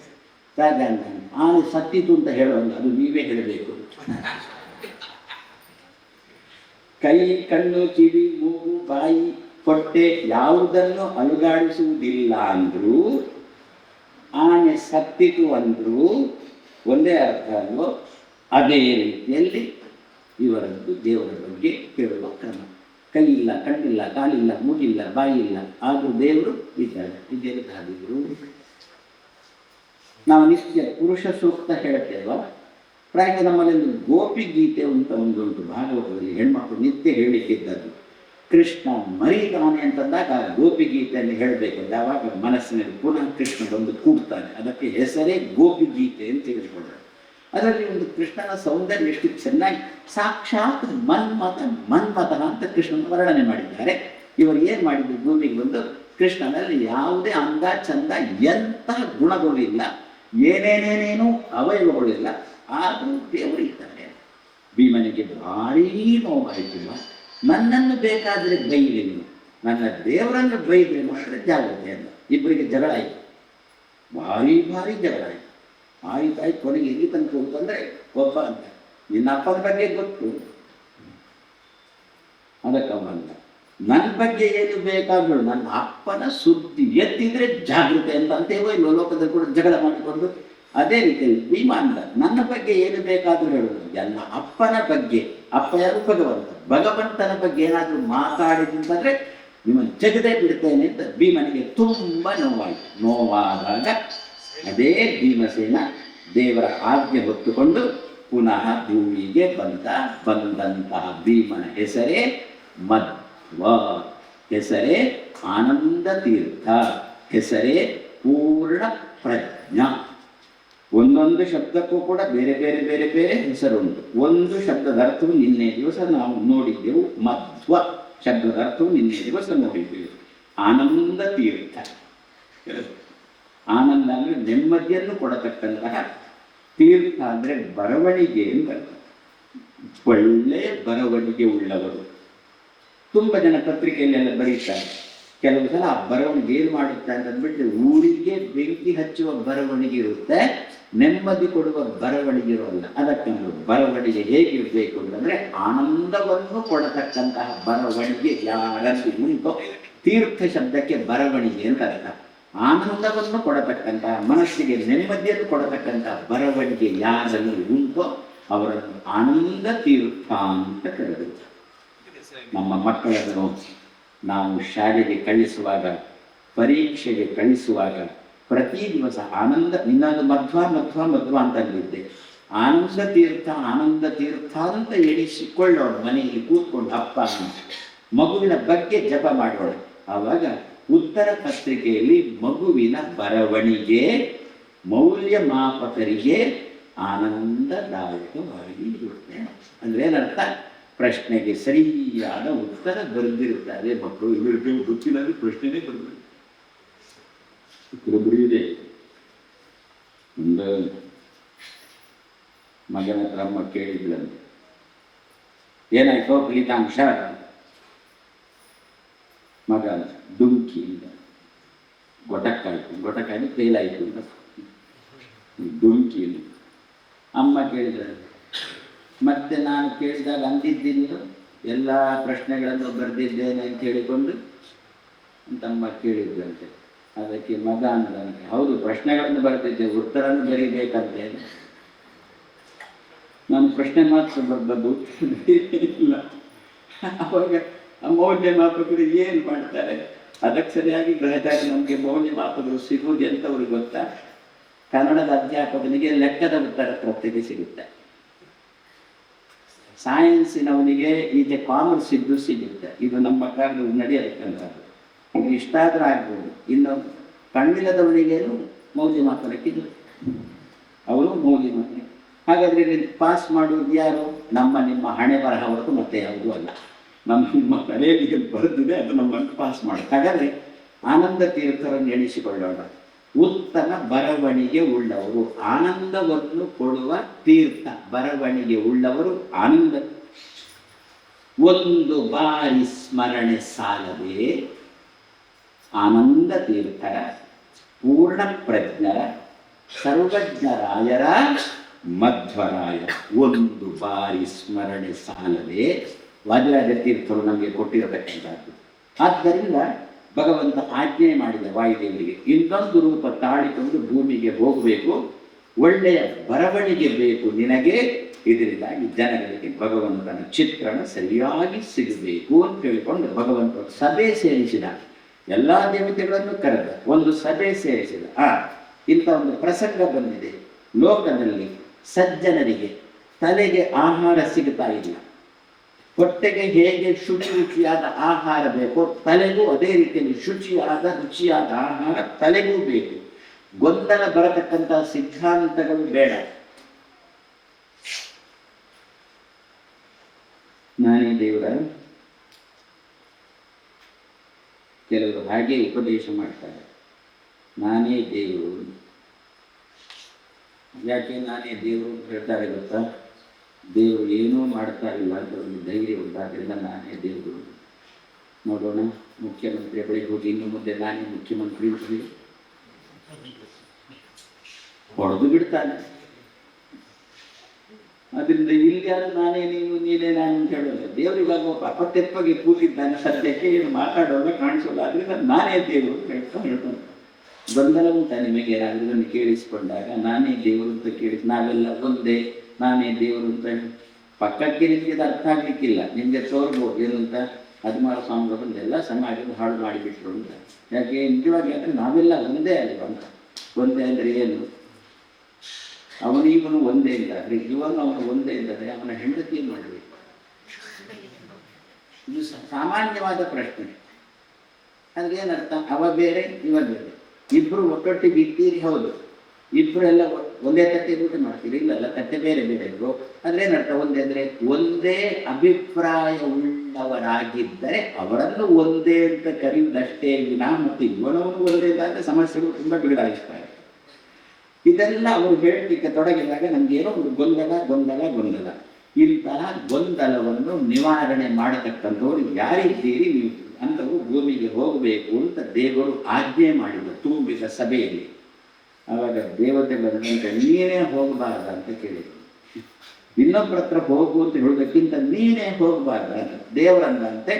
ರಾಜ ಅಂತಾನೆ, ಆನೆ ಸತ್ತಿತು ಅಂತ ಹೇಳೋಲ್ಲ, ಅದು ನೀವೇ ಹೇಳಬೇಕು. ಕೈ, ಕಣ್ಣು, ಕಿವಿ, ಮೂಗು, ಬಾಯಿ, ಹೊಟ್ಟೆ ಯಾವುದನ್ನು ಅಲುಗಾಡಿಸುವುದಿಲ್ಲ ಅಂದರೂ, ಆನೆ ಸತ್ತಿತು ಅಂದರೂ ಒಂದೇ ಅರ್ಥ ಅಲ್ವೋ? ಅದೇ ರೀತಿಯಲ್ಲಿ ಇವರದ್ದು ದೇವರ ಬಗ್ಗೆ ಹೇಳುವ ಕ್ರಮ. ಕೈ ಇಲ್ಲ, ಕಣ್ಣಿಲ್ಲ, ಕಾಲಿಲ್ಲ, ಮೂಗಿಲ್ಲ, ಬಾಯಿ ಇಲ್ಲ, ಆದರೂ ದೇವರು ಇದ್ದಾರೆ. ಇದೇ ದೇವರು. ನಾವು ನಿತ್ಯ ಪುರುಷ ಸೂಕ್ತ ಹೇಳುತ್ತೇವ. ಪ್ರಾಯ ನಮ್ಮಲ್ಲಿ ಒಂದು ಗೋಪಿ ಗೀತೆ ಅಂತ ಒಂದುಂಟು ಭಾಗವತದಲ್ಲಿ, ಹೆಣ್ಮಕ್ಳು ನಿತ್ಯ ಹೇಳಿಕ್ಕಿದ್ದದ್ದು. ಕೃಷ್ಣ ಮರಿದಾನೆ ಅಂತಂದಾಗ ಗೋಪಿ ಗೀತೆಯನ್ನು ಹೇಳಬೇಕು. ಯಾವಾಗ ಮನಸ್ಸಿನಲ್ಲಿ ಪುನಃ ಕೃಷ್ಣ ಬಂದು ಕೂಡ್ತಾನೆ, ಅದಕ್ಕೆ ಹೆಸರೇ ಗೋಪಿ ಗೀತೆ ಅಂತ ತಿಳಿದುಕೊಂಡ್ರೆ. ಅದರಲ್ಲಿ ಒಂದು ಕೃಷ್ಣನ ಸೌಂದರ್ಯ ಎಷ್ಟು ಚೆನ್ನಾಗಿ, ಸಾಕ್ಷಾತ್ ಮನ್ಮಥ ಅಂತ ಕೃಷ್ಣನ ವರ್ಣನೆ ಮಾಡಿದ್ದಾರೆ. ಇವರು ಏನು ಮಾಡಿದ್ರು? ಭೂಮಿಗೆ ಬಂದು ಕೃಷ್ಣನಲ್ಲಿ ಯಾವುದೇ ಅಂಗ ಚಂದ ಎಂತಹ ಗುಣಗಳು ಇಲ್ಲ, ಏನೇನೇನೇನೂ ಅವಯವಗಳಿಲ್ಲ, ಆದರೂ ದೇವರು ಇದ್ದಾರೆ. ಭೀಮನಿಗೆ ಭಾರೀ ನೋವಾಯಿತಿಲ್ಲ. ನನ್ನನ್ನು ಬೇಕಾದರೆ ಬೈಲಿ, ನನ್ನ ದೇವರನ್ನು ಬೈದ್ರೆ ಮಾತ್ರ ಜಾಗ್ರತೆ ಅಂತ. ಇಬ್ಬರಿಗೆ ಜಗಳ ಆಯಿತು, ಭಾರಿ ಜಗಳ ಆಯಿತು. ಆಯ್ತಾಯ್ತು, ಕೊನೆಗೆ ಎಲ್ಲಿ ತನಕ ಹೋಗ್ತಂದ್ರೆ, ಒಬ್ಬ ಅಂತ ನಿನ್ನ ಅಪ್ಪನ ಬಗ್ಗೆ ಗೊತ್ತು, ಅದಕ್ಕವಲ್ಲ ನನ್ನ ಬಗ್ಗೆ ಏನು ಬೇಕಾದ್ರು, ನನ್ನ ಅಪ್ಪನ ಸುದ್ದಿ ಎತ್ತಿದ್ರೆ ಜಾಗೃತೆ ಅಂತ ಅಂತೇವೋ ಇಲ್ಲೋ ಲೋಕದಲ್ಲಿ ಕೂಡ ಜಗಳ ಮಾಡಿಕೊಂಡು. ಅದೇ ರೀತಿಯಲ್ಲಿ ಭೀಮ ಅಂದ, ನನ್ನ ಬಗ್ಗೆ ಏನು ಬೇಕಾದರೂ ಹೇಳೋದು, ಎಲ್ಲ ಅಪ್ಪನ ಬಗ್ಗೆ. ಅಪ್ಪ ಯಾರು? ಭಗವಂತ. ಭಗವಂತನ ಬಗ್ಗೆ ಏನಾದರೂ ಮಾತಾಡಿದಂತಂದ್ರೆ ನಿಮ್ಮನ್ನು ಜಗದೇ ಬಿಡ್ತೇನೆ ಅಂತ ಭೀಮನಿಗೆ ತುಂಬ ನೋವಾಯಿತು. ನೋವಾದಾಗ ಭೀಮಸೇನ ದೇವರ ಆಜ್ಞೆ ಹೊತ್ತುಕೊಂಡು ಪುನಃ ಭೂಮಿಗೆ ಬಂದಂತಹ ಭೀಮನ ಹೆಸರೇ ಮಧ್ವ, ಹೆಸರೇ ಆನಂದ ತೀರ್ಥ, ಹೆಸರೇ ಪೂರ್ಣ ಪ್ರಜ್ಞಾ. ಒಂದೊಂದು ಶಬ್ದಕ್ಕೂ ಕೂಡ ಬೇರೆ ಬೇರೆ ಬೇರೆ ಬೇರೆ ಹೆಸರುಂಟು. ಒಂದು ಶಬ್ದದ ಅರ್ಥವು ನಿನ್ನೆ ದಿವಸ ನಾವು ನೋಡಿದ್ದೆವು. ಮಧ್ವ ಶಬ್ದದ ಅರ್ಥವು ನಿನ್ನೆ ದಿವಸ ನೋಡಿದ್ದೆವು. ಆನಂದ ತೀರ್ಥ, ಆನಂದ ಅಂದರೆ ನೆಮ್ಮದಿಯನ್ನು ಕೊಡತಕ್ಕಂತಹ, ತೀರ್ಥ ಅಂದರೆ ಬರವಣಿಗೆ ಅಂತ. ಒಳ್ಳೆಯ ಬರವಣಿಗೆ ಉಳ್ಳವರು. ತುಂಬ ಜನ ಪತ್ರಿಕೆಯಲ್ಲೆಲ್ಲ ಬರೀತಾರೆ. ಕೆಲವು ಸಲ ಆ ಬರವಣಿಗೆ ಏನು ಮಾಡುತ್ತೆ ಅಂತಂದ್ಬಿಟ್ಟು ಊರಿಗೆ ಬೆಂಕಿ ಹಚ್ಚುವ ಬರವಣಿಗೆ ಇರುತ್ತೆ. ನೆಮ್ಮದಿ ಕೊಡುವ ಬರವಣಿಗೆ ಇರೋಲ್ಲ. ಅದಕ್ಕೆ ಬರವಣಿಗೆ ಹೇಗಿರಬೇಕು ಅಂತಂದ್ರೆ ಆನಂದವನ್ನು ಕೊಡತಕ್ಕಂತಹ ಬರವಣಿಗೆ ಯಾರಲ್ಲಿ ಉಂಟೋ, ತೀರ್ಥ ಶಬ್ದಕ್ಕೆ ಬರವಣಿಗೆ ಅಂತ ಅರ್ಥ. ಆನಂದವನ್ನು ಕೊಡತಕ್ಕಂತಹ, ಮನಸ್ಸಿಗೆ ನೆಮ್ಮದಿಯನ್ನು ಕೊಡತಕ್ಕಂತಹ ಬರವಣಿಗೆ ಯಾರಲ್ಲಿ ಉಂಟೋ ಅವರನ್ನು ಆನಂದ ತೀರ್ಥ ಅಂತ ಕರೆದರು. ನಮ್ಮ ಮಕ್ಕಳನ್ನು ನಾವು ಶಾಲೆಗೆ ಕಳಿಸುವಾಗ, ಪರೀಕ್ಷೆಗೆ ಕಳಿಸುವಾಗ ಪ್ರತಿ ದಿವಸ ಆನಂದ, ಇನ್ನೊಂದು ಮಧ್ವ ಅಂತ ಅಂದಿದ್ದೆ, ಆನಂದ ತೀರ್ಥ ಅಂತ ಎಣಿಸಿಕೊಳ್ಳೋಣ. ಮನೆಯಲ್ಲಿ ಕೂತ್ಕೊಂಡು ಅಪ್ಪ ಮಗುವಿನ ಬಗ್ಗೆ ಜಪ ಮಾಡೋಣ. ಆವಾಗ ಉತ್ತರ ಪತ್ರಿಕೆಯಲ್ಲಿ ಮಗುವಿನ ಬರವಣಿಗೆ ಮೌಲ್ಯಮಾಪಕರಿಗೆ ಆನಂದದಾಯಕವಾಗಿ ಇರುತ್ತೆ. ಅಂದ್ರೆ ಏನರ್ಥ? ಪ್ರಶ್ನೆಗೆ ಸರಿಯಾದ ಉತ್ತರ ಬರೆದಿರುತ್ತಾರೆ ಮಕ್ಕಳು. ಇವರಿಗೆ ಗೊತ್ತಿಲ್ಲ ಪ್ರಶ್ನೆನೇ ಬರಬೇಕು. ಇದೆ ಒಂದು ಮಗನ ಹತ್ರ ಅಮ್ಮ ಕೇಳಿದ್ಲಂತೆ, ಏನಾಯ್ತೋ ಫಲಿತಾಂಶ? ಮಗ ಡುಂಕಿ ಅಂತ ಗೊಟಕ್ಕಾಯ್ತು ಫೇಲ್ ಆಯಿತು ಅಂತ ಡುಂಕಿ. ಅಮ್ಮ ಕೇಳಿದ್ರೆ, ಮತ್ತೆ ನಾನು ಕೇಳಿದಾಗ ಅಂದಿದ್ದೀನಿ ಎಲ್ಲ ಪ್ರಶ್ನೆಗಳನ್ನು ಬರೆದಿದ್ದೇನೆ ಅಂತ ಹೇಳಿಕೊಂಡು ಅಂತಮ್ಮ ಕೇಳಿದ್ರಂತೆ. ಅದಕ್ಕೆ ಮಗ ಅನ್ನೋದಕ್ಕೆ, ಹೌದು ಪ್ರಶ್ನೆಗಳನ್ನು ಬರೆದಿದ್ದೆ, ಉತ್ತರನ್ನು ಬರೀಬೇಕಂತೆ. ನಾನು ಪ್ರಶ್ನೆ ಮಾತ್ರ ಬರ್ಬೋದು ಇಲ್ಲ. ಅವಾಗ ಮೌಲ್ಯಮಾಪಕರು ಏನು ಮಾಡ್ತಾರೆ? ಅದಕ್ಕೆ ಸರಿಯಾಗಿ ಗ್ರಹಚಾರಿ ನಮಗೆ ಮೌಲ್ಯಮಾಪಕರು ಸಿಗುವುದು ಎಂತವ್ರಿಗೆ ಗೊತ್ತಾ? ಕನ್ನಡದ ಅಧ್ಯಾಪಕನಿಗೆ ಲೆಕ್ಕದ ಉತ್ತರ ಪ್ರತ್ಯೇಕ ಸಿಗುತ್ತೆ, ಸೈನ್ಸಿನವನಿಗೆ ಈಚೆ ಕಾಮರ್ಸ್ ಇದ್ದು ಸಿಗುತ್ತೆ. ಇದು ನಮ್ಮ ಕಾಲದಲ್ಲಿ ನಡೆಯಬೇಕಂತದ್ದು. ಇದು ಇಷ್ಟಾದ್ರೂ ಆಗ್ಬೋದು. ಇನ್ನು ಕಣ್ಣಿಲ್ಲದವನಿಗೇನು ಮೌಲ್ಯಮಾಪನಕ್ಕಿದ್ದು, ಅವನು ಮೌಲ್ಯಮಾಪನ. ಹಾಗಾದ್ರೆ ಪಾಸ್ ಮಾಡುವುದು ಯಾರು? ನಿಮ್ಮ ಹಣೆ ಬರಹ ಹೊರತು ಮತ್ತೆ ಯಾವುದೂ ಅಲ್ಲ. ನಮ್ಮ ತಲೆಯಲ್ಲಿ ಬರೆದಿದೆ, ಅದು ನಮ್ಮನ್ನು ಪಾಸ್ ಮಾಡೋದು. ಹಾಗಾದ್ರೆ ಆನಂದ ತೀರ್ಥರನ್ನು ಎಣಿಸಿಕೊಳ್ಳೋಣ. ಉತ್ತಮ ಬರವಣಿಗೆ ಉಳ್ಳವರು, ಆನಂದವನ್ನು ಕೊಡುವ ತೀರ್ಥ ಬರವಣಿಗೆ ಉಳ್ಳವರು ಆನಂದ. ಒಂದು ಬಾರಿ ಸ್ಮರಣೆ ಸಾಲದೆ ಆನಂದ ತೀರ್ಥರ, ಪೂರ್ಣ ಪ್ರಜ್ಞರ, ಸರ್ವಜ್ಞರಾಯರ ಮಧ್ವರಾಯ. ಒಂದು ಬಾರಿ ಸ್ಮರಣೆ ಸಾಲದೆ ವಾದಿರಾಜ ತೀರ್ಥರು ನಮಗೆ ಕೊಟ್ಟಿರತಕ್ಕಂಥದ್ದು. ಆದ್ದರಿಂದ ಭಗವಂತ ಆಜ್ಞೆ ಮಾಡಿದ ವಾಯುದೇವರಿಗೆ, ಇನ್ನೊಂದು ರೂಪ ತಾಳಿಕೊಂಡು ಭೂಮಿಗೆ ಹೋಗಬೇಕು, ಒಳ್ಳೆಯ ಬರವಣಿಗೆ ಬೇಕು ನಿನಗೆ. ಇದರಿಂದಾಗಿ ಜನಗಳಿಗೆ ಭಗವಂತನ ಚಿತ್ರಣ ಸರಿಯಾಗಿ ಸಿಗಬೇಕು ಅಂತ ಹೇಳಿಕೊಂಡು ಭಗವಂತ ಸಭೆ ಸೇರಿಸಿದ. ಎಲ್ಲ ದೇವತೆಗಳನ್ನು ಕರೆದ, ಒಂದು ಸಭೆ ಸೇರಿಸಿದ. ಇಂಥ ಒಂದು ಪ್ರಸಂಗ ಬಂದಿದೆ ಲೋಕದಲ್ಲಿ. ಸಜ್ಜನರಿಗೆ ತಲೆಗೆ ಆಹಾರ ಸಿಗ್ತಾ ಇಲ್ಲ. ಹೊಟ್ಟೆಗೆ ಹೇಗೆ ಶುಚಿಯಾದ ಆಹಾರ ಬೇಕೋ ತಲೆಗೂ ಅದೇ ರೀತಿಯಲ್ಲಿ ರುಚಿಯಾದ ಆಹಾರ ತಲೆಗೂ ಬೇಕು. ಗೊಂದಲ ಬರತಕ್ಕಂಥ ಸಿದ್ಧಾಂತಗಳು ಬೇಡ. ನಾನೇ ದೇವರ, ಕೆಲವರು ಹಾಗೆ ಉಪದೇಶ ಮಾಡ್ತಾರೆ, ನಾನೇ ದೇವರು. ಯಾಕೆ ನಾನೇ ದೇವರು ಅಂತ ಹೇಳ್ತಾರೆ ಗೊತ್ತಾ? ದೇವರು ಏನೂ ಮಾಡ್ತಾ ಇಲ್ಲ ಅಂತ ಒಂದು ಧೈರ್ಯ ಉಂಟಾದ್ರಿಂದ ನಾನೇ ದೇವರು. ನೋಡೋಣ, ಮುಖ್ಯಮಂತ್ರಿ ಬಳಿಗೆ ಹೋಗಿ ಇನ್ನು ಮುಂದೆ ನಾನೇ ಮುಖ್ಯಮಂತ್ರಿ ಹೊಡೆದು ಬಿಡ್ತಾನೆ. ಅದರಿಂದ ಇಲ್ಲಿ ಯಾರು ನಾನೇ ನೀನೇ ನಾನು ಅಂತ ಹೇಳೋಲ್ಲ. ದೇವರಿಗಾಗಿ ಅಪತ್ಯತ್ವಾಗಿ ಕೂತಿದ್ದಾನೆ, ಸದ್ಯಕ್ಕೆ ಏನು ಮಾತಾಡೋಲ್ಲ, ಕಾಣಿಸೋಲ್ಲ. ಅದರಿಂದ ನಾನೇ ದೇವರು ಅಂತ ಹೇಳ್ತಾನೆ. ಗೊಂದಲ ಉಂಟ ನಿಮಗೆ ಏನಾದ್ರೂ ಕೇಳಿಸ್ಕೊಂಡಾಗ? ನಾನೇ ದೇವರು ಅಂತ ನಾವೆಲ್ಲ ಒಂದೇ, ನಾನೇ ದೇವರು ಅಂತ ಪಕ್ಕಕ್ಕೆ ನಿಮಗೆ ಅರ್ಥ ಆಗ್ಲಿಕ್ಕಿಲ್ಲ. ನಿಮಗೆ ತೋರ್ಬೋದು ಏನು ಅಂತ. 16 ಸ್ವಾಮಿಗಳು ಬಂದೆಲ್ಲ ಸಮಾಜದ ಹಾಳು ಮಾಡಿಬಿಟ್ರು ಅಂತ. ಯಾಕೆ ನಿಜವಾಗಿ ಅಂದರೆ ನಾವೆಲ್ಲ ಒಂದೇ ಅಲ್ವಂತ. ಒಂದೇ ಅಂದರೆ ಏನು? ಅವನಿವನು ಒಂದೇ ಇದ್ದಾರೆ, ಇವನು ಅವನು ಒಂದೇ ಇದ್ದಾರೆ, ಅವನ ಹೆಂಡತಿಯನ್ನು ಮಾಡಬೇಕು. ಇದು ಸಾಮಾನ್ಯವಾದ ಪ್ರಶ್ನೆ. ಅಂದ್ರೆ ಏನರ್ಥ? ಅವ ಬೇರೆ ಇವ ಬೇರೆ, ಇಬ್ರು ಒಟ್ಟೊಟ್ಟಿಗೆ ಇದ್ದೀರಿ, ಹೌದು. ಇಬ್ಬರೆಲ್ಲ ಒಂದೇ ತಟ್ಟೆ ಊಟ ಮಾಡ್ತೀರಿ, ಇಲ್ಲಲ್ಲ, ತಟ್ಟೆ ಬೇರೆ ಬೇರೆ ಇದ್ರು. ಅಂದ್ರೆ ಏನರ್ಥ? ಒಂದೇ ಅಂದ್ರೆ ಒಂದೇ ಅಭಿಪ್ರಾಯ ಉಳ್ಳವರಾಗಿದ್ದರೆ ಅವರನ್ನು ಒಂದೇ ಅಂತ ಕರೆಯುವುದಷ್ಟೇ ವಿನಾ ಮತ್ತು ಇವನವನು ಒಂದೇ ಇದ್ದಾಗ ಸಮಸ್ಯೆಗಳು ತುಂಬಾ ಬಿಗಡಾಯಿಸ್ತಾರೆ. ಇದೆಲ್ಲ ಅವರು ಹೇಳಲಿಕ್ಕೆ ತೊಡಗಿದಾಗ ನಮ್ಗೇನೋ ಒಂದು ಗೊಂದಲ. ಇಂತಹ ಗೊಂದಲವನ್ನು ನಿವಾರಣೆ ಮಾಡತಕ್ಕಂಥವ್ರು ಯಾರಿದ್ದೀರಿ ನೀವು ಅಂತವರು ಭೂಮಿಗೆ ಹೋಗಬೇಕು ಅಂತ ದೇವರು ಆಜ್ಞೆ ಮಾಡಿದರು ತುಂಬಿದ ಸಭೆಯಲ್ಲಿ. ಆವಾಗ ದೇವತೆ ಬಂದಂತೆ ನೀನೇ ಹೋಗಬಾರ್ದ ಅಂತ ಕೇಳಿದ್ರು. ಇನ್ನೊಬ್ಬರ ಹತ್ರ ಹೋಗು ಅಂತ ಹೇಳೋದಕ್ಕಿಂತ ನೀನೇ ಹೋಗಬಾರ್ದ ಅಂತ ದೇವರಂದಂತೆ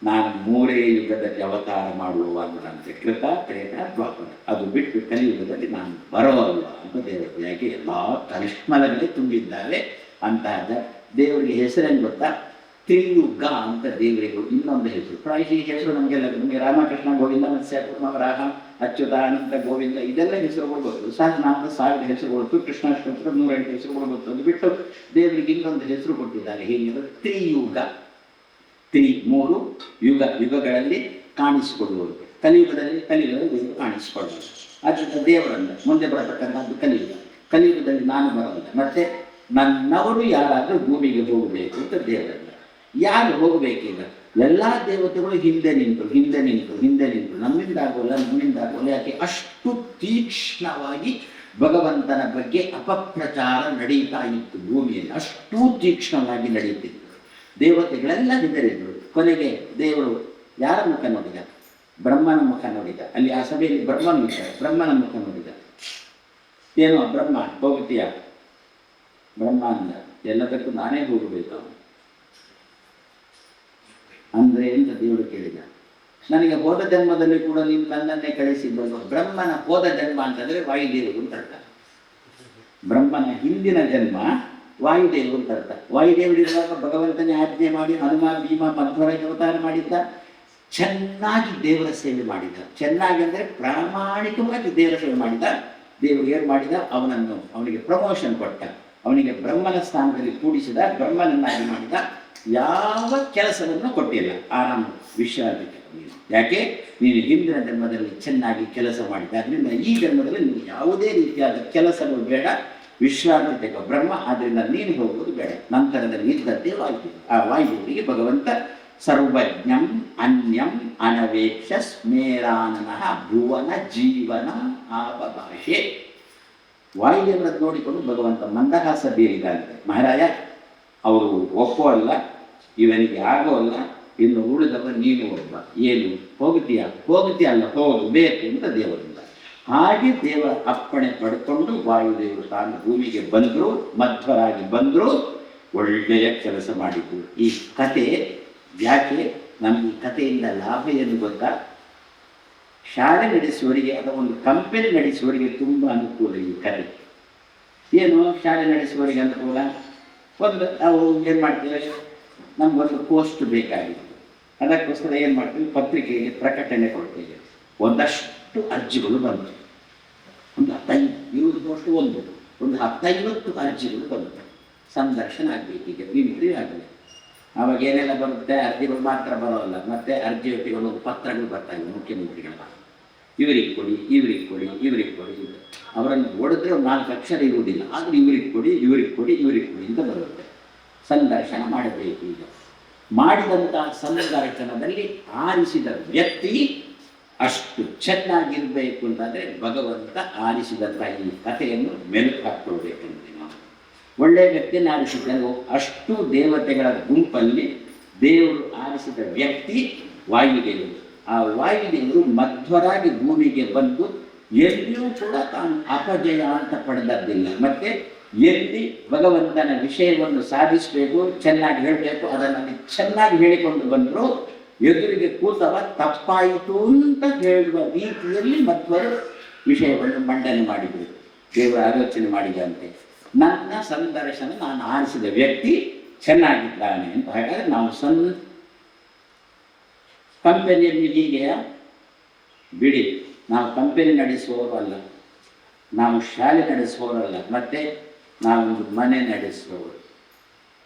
ನಾನು 3 ಯುಗದಲ್ಲಿ ಅವತಾರ ಮಾಡುವಂತೆ ಕೃತ ತ್ರೇತ ದ್ವಾಪರ, ಅದು ಬಿಟ್ಟು ಕಲಿಯುಗದಲ್ಲಿ ನಾನು ಬರೋಲ್ಲ ಅಂತ ದೇವರು. ಯಾಕೆ ಎಲ್ಲ ಕರಿಷ್ಮಲಗಳೇ ತುಂಬಿದ್ದಾವೆ ಅಂತಹ ದೇವರಿಗೆ ಹೆಸರೇನು ಗೊತ್ತಾ? ತ್ರಿಯುಗ ಅಂತ ದೇವರಿಗೂ ಇನ್ನೊಂದು ಹೆಸರು. ಪ್ರಾಯಶಃ ಈ ಹೆಸರು ನಮಗೆಲ್ಲ, ನಮಗೆ ರಾಮಕೃಷ್ಣ ಗೋವಿಂದ ಮತ್ಸ್ಯ ವರಾಹ ಅಚ್ಯುತ ಅನಂತ ಗೋವಿಂದ ಇದೆಲ್ಲ ಹೆಸರುಗಳು ಗೊತ್ತು. ಸಹಸ್ರನಾಮದ 1000 ಹೆಸರುಗಳು ಗೊತ್ತು, ಕೃಷ್ಣಾಷ್ಟೋತ್ತರ 108 ಹೆಸರುಗಳು ಗೊತ್ತು. ಅದು ಬಿಟ್ಟು ದೇವರಿಗೆ ಇನ್ನೊಂದು ಹೆಸರು ಕೊಟ್ಟಿದ್ದಾರೆ. ಹೇಗಿದ್ರು ತ್ರಿಯುಗ, 3 ಯುಗ, ಯುಗಗಳಲ್ಲಿ ಕಾಣಿಸಿಕೊಳ್ಳುವುದು. ಕಲಿಯುಗದಲ್ಲಿ ದೇವರು ಕಾಣಿಸಿಕೊಳ್ಳುವುದು. ಅದರಿಂದ ದೇವರಲ್ಲ ಮುಂದೆ ಬರತಕ್ಕಂಥದ್ದು ಕಲಿಯುಗ. ಕಲಿಯುಗದಲ್ಲಿ ನಾನು ಬರೋಲ್ಲ, ಮತ್ತೆ ನನ್ನವರು ಯಾರಾದರೂ ಭೂಮಿಗೆ ಹೋಗಬೇಕು ಅಂತ ದೇವರಲ್ಲ. ಯಾರು ಹೋಗಬೇಕೀಗ? ಎಲ್ಲ ದೇವತೆಗಳು ಹಿಂದೆ ನಿಂತು ನಮ್ಮಿಂದ ಆಗೋಲ್ಲ. ಯಾಕೆ? ಅಷ್ಟು ತೀಕ್ಷ್ಣವಾಗಿ ಭಗವಂತನ ಬಗ್ಗೆ ಅಪಪ್ರಚಾರ ನಡೀತಾ ಇತ್ತು ಭೂಮಿಯಲ್ಲಿ, ಅಷ್ಟು ತೀಕ್ಷ್ಣವಾಗಿ ನಡೀತಿತ್ತು. ದೇವತೆಗಳೆಲ್ಲ ಹೆದರಿದ್ರು. ಕೊನೆಗೆ ದೇವರು ಯಾರ ಮುಖ ನೋಡಿದ? ಬ್ರಹ್ಮನ ಮುಖ ನೋಡಿದ. ಅಲ್ಲಿ ಆ ಸಭೆಯಲ್ಲಿ ಬ್ರಹ್ಮನ ಮುಖ ನೋಡಿದ. ಏನೋ ಬ್ರಹ್ಮ ಹೋಗ್ತೀಯ? ಬ್ರಹ್ಮ ಅಂದ, ಎಲ್ಲದಕ್ಕೂ ನಾನೇ ಹೋಗಬೇಕು ಅಂದ್ರೆ ಅಂತ ದೇವರು ಕೇಳಿದ. ನನಗೆ ಹೋದ ಜನ್ಮದಲ್ಲಿ ಕೂಡ ನೀನು ನನ್ನನ್ನೇ ಕಳಿಸಿದ್ದು. ಬ್ರಹ್ಮನ ಹೋದ ಜನ್ಮ ಅಂತಂದ್ರೆ ವಾಯುದೇವರು ಅಂತ ಅರ್ಥ. ಬ್ರಹ್ಮನ ಹಿಂದಿನ ಜನ್ಮ ವಾಯುದೇವರು ಅಂತ ಅರ್ಥ. ವಾಯುದೇವರಿರುವಾಗ ಭಗವಂತನೇ ಆಜ್ಞೆ ಮಾಡಿ ಹನುಮ ಭೀಮ ಮಧ್ವರಾಗಿ ಅವತಾರ ಮಾಡಿದ್ದ. ಚೆನ್ನಾಗಿ ದೇವರ ಸೇವೆ ಮಾಡಿದ. ಚೆನ್ನಾಗಿ ಅಂದರೆ ಪ್ರಾಮಾಣಿಕವಾಗಿ ದೇವರ ಸೇವೆ ಮಾಡಿದ. ದೇವರು ಏನು ಮಾಡಿದ? ಅವನಿಗೆ ಪ್ರಮೋಷನ್ ಕೊಟ್ಟ. ಅವನಿಗೆ ಬ್ರಹ್ಮನ ಸ್ಥಾನದಲ್ಲಿ ಕೂಡಿಸಿದ, ಬ್ರಹ್ಮನನ್ನಾಗಿ ಮಾಡಿದ. ಯಾವ ಕೆಲಸವನ್ನು ಕೊಟ್ಟಿಲ್ಲ. ಆರಾಮ ವಿಶ್ರಾಂತಿ. ಯಾಕೆ? ನೀನು ಹಿಂದಿನ ಜನ್ಮದಲ್ಲಿ ಚೆನ್ನಾಗಿ ಕೆಲಸ ಮಾಡಿದ, ಅದರಿಂದ ಈ ಜನ್ಮದಲ್ಲಿ ನೀನು ಯಾವುದೇ ರೀತಿಯಾದ ಕೆಲಸಗಳು ಬೇಡ, ವಿಶ್ರಾಂತಿ ತೆಗೋ ಬ್ರಹ್ಮ. ಆದ್ದರಿಂದ ನೀನು ಹೋಗುವುದು ಬೇಡ. ನಂತರದಲ್ಲಿ ಇದ್ದದ್ದೇ ವಾಯುದೇವ. ಆ ವಾಯುದೇವರಿಗೆ ಭಗವಂತ ಸರ್ವಜ್ಞಂ ಅನ್ಯಂ ಅನವೇಕ್ಷ ಸ್ಮೇರಾನನಃ ಭುವನ ಜೀವನ ಆಪಭಾಷೆ. ವಾಯುದೇವರದ್ದು ನೋಡಿಕೊಂಡು ಭಗವಂತ ಮಂದಹಾಸ ಬೀರಿದಂತೆ, ಮಹಾರಾಯ ಅವರು ಒಪ್ಪೋಲ್ಲ, ಇವನಿಗೆ ಆಗೋಲ್ಲ, ಇನ್ನು ಉಳಿದವ ನೀನು ಒಬ್ಬ. ಏನು ಹೋಗ್ತೀಯ ಅಲ್ಲ, ಹೋಗಬೇಕು ಅಂತ ದೇವರಿಂದ. ಹಾಗೆ ದೇವರ ಅಪ್ಪಣೆ ಪಡ್ಕೊಂಡು ವಾಯುದೇವರು ತಾನು ಭೂಮಿಗೆ ಬಂದರು, ಮಧ್ವರಾಗಿ ಬಂದರು, ಒಳ್ಳೆಯ ಕೆಲಸ ಮಾಡಿದ್ರು. ಈ ಕತೆ ಯಾಕೆ ನಮಗೆ ಕಥೆಯಿಂದ ಲಾಭ ಏನು ಗೊತ್ತಾ? ಶಾಲೆ ನಡೆಸುವವರಿಗೆ ಅಥವಾ ಒಂದು ಕಂಪನಿ ನಡೆಸುವವರಿಗೆ ತುಂಬ ಅನುಕೂಲ ಈ ಕತೆ. ಏನು ಶಾಲೆ ನಡೆಸುವವರಿಗೆ ಅನುಕೂಲ? ನಾವು ಏನು ಮಾಡ್ತೀವಿ, ನಮಗೊಂದು ಪೋಸ್ಟ್ ಬೇಕಾಗಿತ್ತು. ಅದಕ್ಕೋಸ್ಕರ ಏನು ಮಾಡ್ತೀವಿ, ಪತ್ರಿಕೆಗೆ ಪ್ರಕಟಣೆ ಕೊಡ್ತೀವಿ. ಒಂದಷ್ಟು ಅರ್ಜಿಗಳು ಬಂತು. ಒಂದು 15 ಪೋಸ್ಟ್, ಒಂದು 10-50 ಅರ್ಜಿಗಳು ಬಂತು. ಸಂದರ್ಶನ ಆಗಬೇಕೀಗ, ಇಂಟರ್ವ್ಯೂ ಆಗಬೇಕು. ಆವಾಗ ಏನೆಲ್ಲ ಬರುತ್ತೆ? ಅರ್ಜಿಗಳು ಮಾತ್ರ ಬರೋಲ್ಲ, ಮತ್ತೆ ಅರ್ಜಿಯೊಟ್ಟಿಗೆ ಪತ್ರಗಳು ಬರ್ತಾಯಿವೆ ಮುಖ್ಯಮಂತ್ರಿಗಳ. ಇವರಿಗೆ ಕೊಡಿ. ಅವರನ್ನು ಓಡಿದ್ರೆ 4 ಅಕ್ಷರ ಇರುವುದಿಲ್ಲ, ಆದರೆ ಇವರಿಗೆ ಕೊಡಿ ಅಂತ ಬರುತ್ತೆ. ಸಂದರ್ಶನ ಮಾಡಬೇಕು. ಈಗ ಮಾಡಿದಂತಹ ಸಂದರ್ಶನದಲ್ಲಿ ಆರಿಸಿದ ವ್ಯಕ್ತಿ ಅಷ್ಟು ಚೆನ್ನಾಗಿರಬೇಕು ಅಂತಂದರೆ ಭಗವಂತ ಆರಿಸಿದಂತಹ ಈ ಕಥೆಯನ್ನು ಮೆಲುಕು ಹಾಕ್ಕೊಳ್ಬೇಕಂದ್ರೆ ನಾವು ಒಳ್ಳೆಯ ವ್ಯಕ್ತಿಯನ್ನು ಆರಿಸಿದ್ದನು. ಅಷ್ಟು ದೇವತೆಗಳ ಗುಂಪಲ್ಲಿ ದೇವರು ಆರಿಸಿದ ವ್ಯಕ್ತಿ ವಾಯುದೇವರು. ಆ ವಾಯುದೇವರು ಮಧ್ವರಾಗಿ ಭೂಮಿಗೆ ಬಂದು ಎಲ್ಲಿಯೂ ಕೂಡ ತಾನು ಅಪಜಯ ಅಂತ ಪಡೆದದ್ದಿಲ್ಲ. ಮತ್ತೆ ಎಲ್ಲಿ ಭಗವಂತನ ವಿಷಯವನ್ನು ಸಾಧಿಸಬೇಕು, ಚೆನ್ನಾಗಿ ಹೇಳಬೇಕು, ಅದನ್ನು ಚೆನ್ನಾಗಿ ಹೇಳಿಕೊಂಡು ಬಂದರು. ಎದುರಿಗೆ ಕೂತವ ತಪ್ಪಾಯಿತು ಅಂತ ಹೇಳುವ ರೀತಿಯಲ್ಲಿ ಮಧ್ವರು ವಿಷಯವನ್ನು ಮಂಡನೆ ಮಾಡಿದರು. ದೇವರ ಆಲೋಚನೆ ಮಾಡಿದಂತೆ ನನ್ನ ಸಂದರ್ಶನ ನಾನು ಆರಿಸಿದ ವ್ಯಕ್ತಿ ಚೆನ್ನಾಗಿದ್ದಾನೆ ಅಂತ. ಹಾಗಾದರೆ ನಾವು ಕಂಪನಿಯಲ್ಲಿ ಹೀಗೆಯಾ? ಬಿಡಿ, ನಾವು ಕಂಪನಿ ನಡೆಸುವವರಲ್ಲ, ನಾವು ಶಾಲೆ ನಡೆಸುವವರಲ್ಲ, ಮತ್ತೆ ನಾವೊಂದು ಮನೆ ನಡೆಸುವವರು.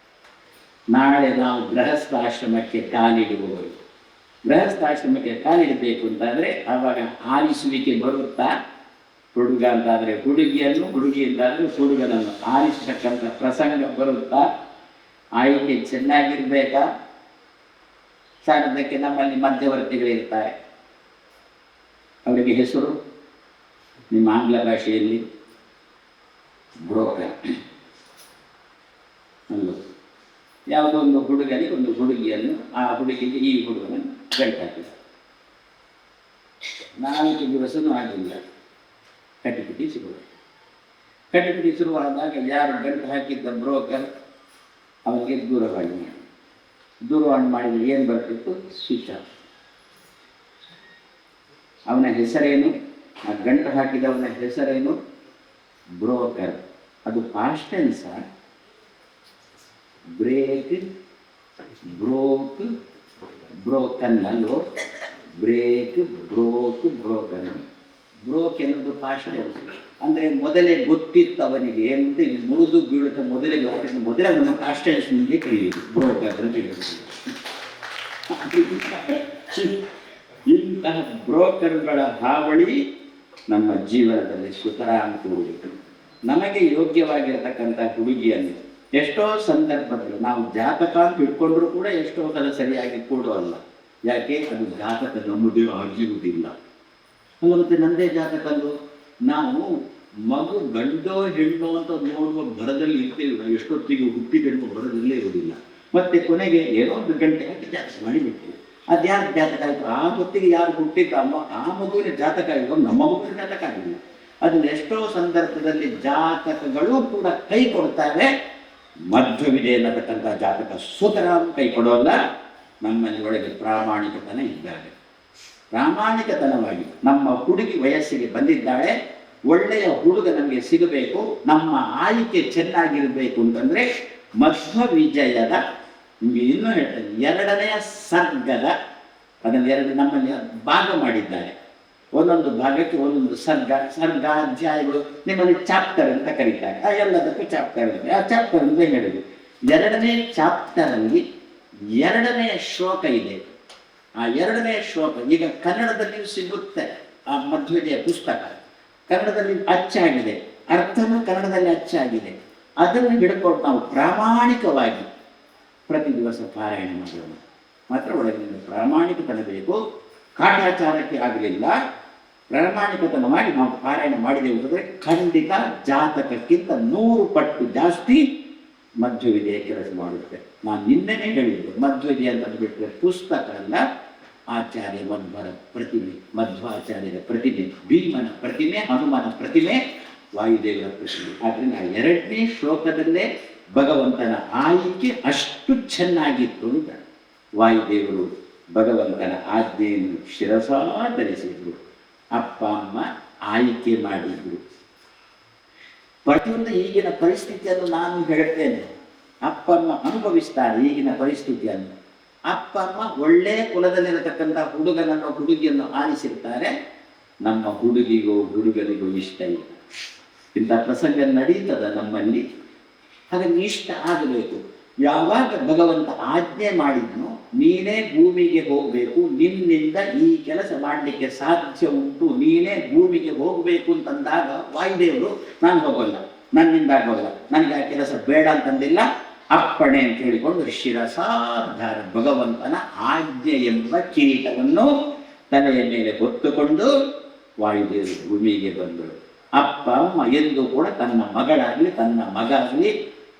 ನಾಳೆ ನಾವು ಗೃಹಸ್ಥಾಶ್ರಮಕ್ಕೆ ಕಾಲಿಡುವವರು. ಗೃಹಸ್ಥಾಶ್ರಮಕ್ಕೆ ಕಾಲಿಡಬೇಕು ಅಂತಂದರೆ ಆವಾಗ ಆರಿಸುವಿಕೆ ಬರುತ್ತಾ? ಹುಡುಗ ಅಂತಾದರೆ ಹುಡುಗಿಯನ್ನು, ಹುಡುಗಿ ಅಂತಾದರೆ ಹುಡುಗನನ್ನು ಆರಿಸತಕ್ಕಂಥ ಪ್ರಸಂಗ ಬರುತ್ತಾ? ಆಯ್ಕೆ ಚೆನ್ನಾಗಿರ್ಬೇಕಾ? ಸಾರದಕ್ಕೆ ನಮ್ಮಲ್ಲಿ ಮಧ್ಯವರ್ತಿಗಳಿರ್ತಾರೆ. ಅವರಿಗೆ ಹೆಸರು ನಿಮ್ಮ ಆಂಗ್ಲ ಭಾಷೆಯಲ್ಲಿ ಬ್ರೋಕರ್. ಒಂದು ಯಾವುದೋ ಒಂದು ಹುಡುಗನಿಗೆ ಒಂದು ಹುಡುಗಿಯನ್ನು, ಆ ಹುಡುಗಿಗೆ ಈ ಹುಡುಗನನ್ನು ಗಂಟಾಕಿದ. 4 ದಿವಸನೂ ಆಗಲಿಲ್ಲ, ಕಟ್ಟಿ ಕಟಿಬಿಟಿ ಶುರುವಾಯಿತು. ಕಟಿಬಿಟಿ ಶುರುವಾದಾಗ ಯಾರು ಗಂಟು ಹಾಕಿದ್ದ ಬ್ರೋಕರ್ ಅವನಿಗೆ ದೂರವಾಣಿ ಮಾಡಿದರೆ ಏನು ಬರ್ತಿತ್ತು? Switch off. ಅವನ ಹೆಸರೇನು? ಆ ಗಂಟು ಹಾಕಿದವನ ಹೆಸರೇನು? ಬ್ರೋಕರ್. ಅದು past tense. Break, broke, broken ಅಲ್ಲೋ. Break, broke, broken. ಬ್ರೋಕ್ ಎನ್ನುವುದು ಪಾಸ್ಟ್ ಟೆನ್ಸ್. ಅಂದರೆ ಮೊದಲೇ ಗೊತ್ತಿತ್ತು ಅವನಿಗೆ ಏನಂತ, ಇಲ್ಲಿ ಮುರಿದು ಬೀಳುತ್ತೆ ಮೊದಲೇ ಗೊತ್ತಿತ್ತು. ಮೊದಲೇ ಅವನ ಪಾಸ್ಟ್ ಟೆನ್ಸ್ ನಿಮಗೆ ತಿಳಿಯುವುದು ಬ್ರೋಕರ್ ಅಂತ ತಿಳಿಯುವುದು. ಇಂತಹ ಬ್ರೋಕರ್ಗಳ ಹಾವಳಿ ನಮ್ಮ ಜೀವನದಲ್ಲಿ ಸುತರಾಂ ಕೂಡಿತು. ನಮಗೆ ಯೋಗ್ಯವಾಗಿರತಕ್ಕಂಥ ಹುಡುಗಿಯನ್ನು ಎಷ್ಟೋ ಸಂದರ್ಭದಲ್ಲಿ ನಾವು ಜಾತಕ ಅಂತ ಇಟ್ಕೊಂಡ್ರೂ ಕೂಡ ಎಷ್ಟೋ ಸಲ ಸರಿಯಾಗಿ ಕೂಡೋಲ್ಲ. ಯಾಕೆ? ಅದು ಜಾತಕ ನಮ್ಮದೇ ಆಗಿರುವುದಿಲ್ಲ. ಮತ್ತೆ ನಂದೇ ಜಾತಕದ್ದು ನಾವು ಮಗು ಗಂಡೋ ಹೆಣ್ಣೋ ಅಂತ ನೋಡುವ ಭರದಲ್ಲಿ ಇರ್ತೇವೆ. ನಾವು ಎಷ್ಟೊತ್ತಿಗೆ ಹುಟ್ಟಿದೆನ್ನುವ ಭರದಲ್ಲೇ ಇರುವುದಿಲ್ಲ. ಮತ್ತೆ ಕೊನೆಗೆ ಏನೋ ಒಂದು ಗಂಟೆ ಹಾಕಿ ಜಾತಕ ಮಾಡಿಬಿಡ್ತೀವಿ. ಅದು ಯಾರು ಜಾತಕ ಆಯಿತು? ಆ ಹೊತ್ತಿಗೆ ಯಾರು ಹುಟ್ಟಿದ್ದ ಆ ಮಗುವಿನ ಜಾತಕ ಆಗಿರೋ ನಮ್ಮ ಮಗುವಿನ ಜಾತಕ ಆಗಿಲ್ಲ. ಅದನ್ನು ಎಷ್ಟೋ ಸಂದರ್ಭದಲ್ಲಿ ಜಾತಕಗಳು ಕೂಡ ಕೈ ಕೊಡ್ತಾರೆ. ಮಧ್ವವಿದೆ ಅನ್ನತಕ್ಕಂಥ ಜಾತಕ ಸುತರಾಂ ಕೈ ಕೊಡೋಲ್ಲ. ನಮ್ಮಲ್ಲಿ ಒಳಗೆ ಪ್ರಾಮಾಣಿಕತನ ಇದ್ದಾರೆ. ಪ್ರಾಮಾಣಿಕತನವಾಗಿ ನಮ್ಮ ಹುಡುಗಿ ವಯಸ್ಸಿಗೆ ಬಂದಿದ್ದಾಳೆ, ಒಳ್ಳೆಯ ಹುಡುಗ ನಮಗೆ ಸಿಗಬೇಕು, ನಮ್ಮ ಆಯ್ಕೆ ಚೆನ್ನಾಗಿರಬೇಕು ಅಂತಂದರೆ ಮಧ್ವ ವಿಜಯದ ನಿಮಗೆ ಇನ್ನೂ ಹೇಳ್ತಾರೆ 2ನೆಯ ಸರ್ಗದ ಅದನ್ನು 2 ನಮ್ಮಲ್ಲಿ ಭಾಗ ಮಾಡಿದ್ದಾರೆ. ಒಂದೊಂದು ಭಾಗಕ್ಕೆ ಒಂದೊಂದು ಸರ್ಗ ಅಧ್ಯಾಯಗಳು ನಿಮ್ಮಲ್ಲಿ ಚಾಪ್ಟರ್ ಅಂತ ಕರೀತಾರೆ. ಆ ಎಲ್ಲದಕ್ಕೂ ಚಾಪ್ಟರ್ ಇದೆ. ಆ ಚಾಪ್ಟರ್ ಅಂತ ಹೇಳಿದ್ರು 2ನೇ ಚಾಪ್ಟರಲ್ಲಿ 2ನೆಯ ಶ್ಲೋಕ ಇದೆ. ಆ 2ನೇ ಶ್ಲೋಕ ಈಗ ಕನ್ನಡದಲ್ಲಿಯೂ ಸಿಗುತ್ತೆ. ಆ ಮಧ್ವವಿಜಯ ಪುಸ್ತಕ ಕನ್ನಡದಲ್ಲಿ ಅಚ್ಚಾಗಿದೆ, ಅರ್ಥನೂ ಕನ್ನಡದಲ್ಲಿ ಅಚ್ಚಾಗಿದೆ. ಅದನ್ನು ಹಿಡ್ಕೊಂಡು ನಾವು ಪ್ರಾಮಾಣಿಕವಾಗಿ ಪ್ರತಿ ದಿವಸ ಪಾರಾಯಣ ಮಾಡೋಣ. ಮಾತ್ರ ಒಳಗಿನ ಪ್ರಾಮಾಣಿಕತನ ಬೇಕು. ಕಾಟಾಚಾರಕ್ಕೆ ಆಗಲಿಲ್ಲ. ಪ್ರಾಮಾಣಿಕತನವಾಗಿ ನಾವು ಪಾರಾಯಣ ಮಾಡಿದೆವು ಅಂದರೆ ಖಂಡಿತ ಜಾತಕಕ್ಕಿಂತ 100 ಪಟ್ಟು ಜಾಸ್ತಿ ಮಧ್ವವಿದೆಯ ಕೆಲಸ ಮಾಡುತ್ತೆ. ನಾನು ನಿನ್ನೆನೇ ಹೇಳಿದ್ದೆ, ಮಧ್ವವಿದೆಯ ಅಂತ ಬಿಟ್ಟರೆ ಪುಸ್ತಕ ಅಲ್ಲ, ಆಚಾರ್ಯ ಮಧ್ವರ ಪ್ರತಿಮೆ, ಮಧ್ವಾಚಾರ್ಯರ ಪ್ರತಿಮೆ, ಭೀಮನ ಪ್ರತಿಮೆ, ಹನುಮನ ಪ್ರತಿಮೆ, ವಾಯುದೇವರ ಪ್ರತಿಮೆ. ಆದ್ದರಿಂದ 2ನೇ ಶ್ಲೋಕದಲ್ಲೇ ಭಗವಂತನ ಆಯ್ಕೆ ಅಷ್ಟು ಚೆನ್ನಾಗಿತ್ತು ಅಂತ ವಾಯುದೇವರು ಭಗವಂತನ ಆಜ್ಞೆಯನ್ನು ಶಿರಸಾಧರಿಸಿದ್ರು. ಅಪ್ಪ ಅಮ್ಮ ಆಯ್ಕೆ ಮಾಡಿದ್ರು. ಪ್ರತಿಯೊಂದು ಈಗಿನ ಪರಿಸ್ಥಿತಿಯನ್ನು ನಾನು ಹೇಳ್ತೇನೆ. ಅಪ್ಪ ಅಮ್ಮ ಅನುಭವಿಸ್ತಾರೆ ಈಗಿನ ಪರಿಸ್ಥಿತಿಯನ್ನು. ಅಪ್ಪ ಅಮ್ಮ ಒಳ್ಳೆಯ ಕುಲದಲ್ಲಿರತಕ್ಕಂಥ ಹುಡುಗನನ್ನು ಹುಡುಗಿಯನ್ನು ಆರಿಸಿರ್ತಾರೆ. ನಮ್ಮ ಹುಡುಗಿಗೋ ಹುಡುಗನಿಗೂ ಇಷ್ಟ ಇಲ್ಲ. ಇಂಥ ಪ್ರಸಂಗ ನಡೀತದ ನಮ್ಮಲ್ಲಿ. ಹಾಗಾಗಿ ಇಷ್ಟ ಆಗಬೇಕು. ಯಾವಾಗ ಭಗವಂತ ಆಜ್ಞೆ ಮಾಡಿದ್ನೋ ನೀನೇ ಭೂಮಿಗೆ ಹೋಗಬೇಕು, ನಿನ್ನಿಂದ ಈ ಕೆಲಸ ಮಾಡಲಿಕ್ಕೆ ಸಾಧ್ಯ ಉಂಟು, ನೀನೇ ಭೂಮಿಗೆ ಹೋಗಬೇಕು ಅಂತಂದಾಗ ವಾಯುದೇವರು ನಾನು ಹೋಗೋಲ್ಲ, ನನ್ನಿಂದ ಆಗೋಲ್ಲ, ನನಗೆ ಆ ಕೆಲಸ ಬೇಡ ಅಂತಂದಿಲ್ಲ, ಅಪ್ಪಣೆ ಅಂತ ಹೇಳಿಕೊಂಡು ಶಿರಸಾಧಾರ ಭಗವಂತನ ಆಜ್ಞೆ ಎಂಬ ಕಿರೀಟವನ್ನು ತಲೆಯ ಮೇಲೆ ಹೊತ್ತುಕೊಂಡು ವಾಯುದೇವರು ಭೂಮಿಗೆ ಬಂದರು. ಅಪ್ಪ ಅಮ್ಮ ಎಂದು ಕೂಡ ತನ್ನ ಮಗಳಾಗಲಿ ತನ್ನ ಮಗ ಆಗಲಿ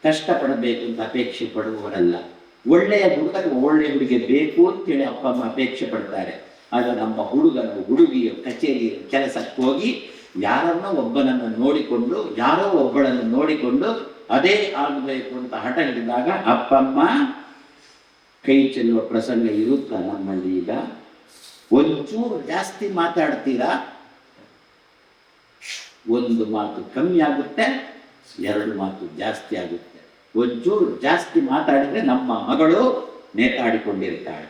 ಕಷ್ಟಪಡಬೇಕು ಅಂತ ಅಪೇಕ್ಷೆ ಪಡುವವರಲ್ಲ. ಒಳ್ಳೆಯ ಹುಡುಗ ಒಳ್ಳೆಯ ಹುಡುಗಿ ಬೇಕು ಅಂತೇಳಿ ಅಪ್ಪ ಅಮ್ಮ ಅಪೇಕ್ಷೆ ಪಡ್ತಾರೆ. ಆದರೆ ನಮ್ಮ ಹುಡುಗನು ಹುಡುಗಿಯು ಕಚೇರಿ ಕೆಲಸಕ್ಕೆ ಹೋಗಿ ಯಾರನ್ನೋ ಒಬ್ಬನನ್ನು ನೋಡಿಕೊಂಡು ಯಾರೋ ಒಬ್ಬಳನ್ನು ನೋಡಿಕೊಂಡು ಅದೇ ಆಗಬೇಕು ಅಂತ ಹಠ ಹಿಡಿದಾಗ ಅಪ್ಪ ಅಮ್ಮ ಕೈ ಚೆಲ್ಲುವ ಪ್ರಸಂಗ ಇರುತ್ತಾ ನಮ್ಮಲ್ಲಿ? ಈಗ ಒಂಚೂರು ಜಾಸ್ತಿ ಮಾತಾಡ್ತೀರಾ, ಒಂದು ಮಾತು ಕಮ್ಮಿ ಆಗುತ್ತೆ, 2 ಮಾತು ಜಾಸ್ತಿ ಆಗುತ್ತೆ. ಒಂಚೂರು ಜಾಸ್ತಿ ಮಾತಾಡಿದರೆ ನಮ್ಮ ಮಗಳು ನೇತಾಡಿಕೊಂಡಿರ್ತಾಳೆ.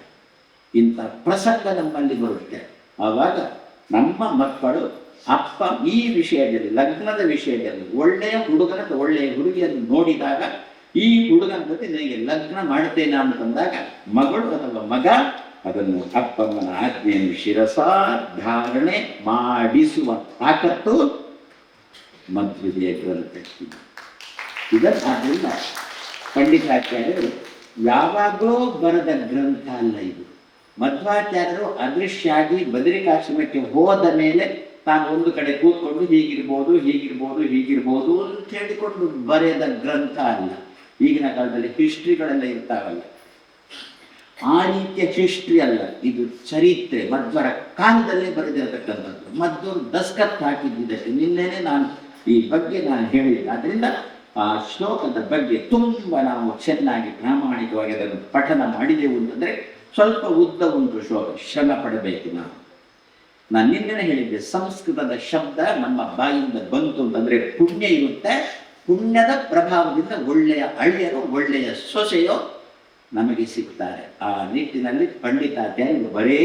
ಇಂಥ ಪ್ರಸಂಗ ನಮ್ಮಲ್ಲಿ ಬರುತ್ತೆ. ಆವಾಗ ನಮ್ಮ ಮಕ್ಕಳು ಅಪ್ಪ ಈ ವಿಷಯದಲ್ಲಿ, ಲಗ್ನದ ವಿಷಯದಲ್ಲಿ ಒಳ್ಳೆಯ ಹುಡುಗನ ಒಳ್ಳೆಯ ಹುಡುಗಿಯನ್ನು ನೋಡಿದಾಗ ಈ ಹುಡುಗನ ಜೊತೆ ನನಗೆ ಲಗ್ನ ಮಾಡ್ತೇನೆ ಅಂತಂದಾಗ ಮಗಳು ಅಥವಾ ಮಗ ಅದನ್ನು ಅಪ್ಪಮ್ಮನ ಆಜ್ಞೆಯನ್ನು ಶಿರಸಾಧಾರಣೆ ಮಾಡಿಸುವ ತಾಕತ್ತು ಮಧ್ವವಿದೆಯ ಗ್ರಂಥಕ್ಕಿದೆ. ಇದನ್ನಾದ್ರಿಂದ ಪಂಡಿತಾಚಾರ್ಯರು ಯಾವಾಗಲೂ ಬರೆದ ಗ್ರಂಥ ಅಲ್ಲ ಇದು. ಮಧ್ವಾಚಾರ್ಯರು ಅದೃಶ್ಯ ಆಗಿ ಬದರಿಕಾಶ್ರಮಕ್ಕೆ ಹೋದ ಮೇಲೆ ತಾನು ಒಂದು ಕಡೆ ಕೂತ್ಕೊಂಡು ಹೀಗಿರ್ಬೋದು ಹೀಗಿರ್ಬೋದು ಹೀಗಿರ್ಬೋದು ಅಂತ ಹೇಳಿಕೊಂಡು ಬರೆದ ಗ್ರಂಥ ಅಲ್ಲ. ಈಗಿನ ಕಾಲದಲ್ಲಿ ಹಿಸ್ಟ್ರಿಗಳೆಲ್ಲ ಇರ್ತಾವಲ್ಲ, ಆ ರೀತಿಯ ಹಿಸ್ಟ್ರಿ ಅಲ್ಲ, ಇದು ಚರಿತ್ರೆ. ಮಧ್ವರ ಕಾಲದಲ್ಲೇ ಬರೆದಿರತಕ್ಕಂಥದ್ದು. ಮಧ್ವರು ದಸ್ಕತ್ ಹಾಕಿದ್ದಿದ್ದಕ್ಕೆ ನಿನ್ನೆನೆ ನಾನು ಈ ಬಗ್ಗೆ ನಾನು ಹೇಳಿಲ್ಲ. ಅದರಿಂದ ಆ ಶ್ಲೋಕದ ಬಗ್ಗೆ ತುಂಬ ನಾವು ಚೆನ್ನಾಗಿ ಪ್ರಾಮಾಣಿಕವಾಗಿ ಅದನ್ನು ಪಠನ ಮಾಡಿದೆವು ಅಂತಂದರೆ ಸ್ವಲ್ಪ ಉದ್ದ ಉಂಟು ಶ್ಲೋಕ, ಶ್ರಮ ಪಡಬೇಕು ನಾವು. ನಾನು ನಿನ್ನೆನೆ ಹೇಳಿದ್ದೆ, ಸಂಸ್ಕೃತದ ಶಬ್ದ ನಮ್ಮ ಬಾಯಿಂದ ಬಂತು ಅಂತಂದರೆ ಪುಣ್ಯ ಇರುತ್ತೆ. ಪುಣ್ಯದ ಪ್ರಭಾವದಿಂದ ಒಳ್ಳೆಯ ಅಳಿಯರು, ಒಳ್ಳೆಯ ಸೊಸೆಯೋ ನಮಗೆ ಸಿಗ್ತಾರೆ. ಆ ನಿಟ್ಟಿನಲ್ಲಿ ಪಂಡಿತಾಚಾರ್ಯರು ಬರೇ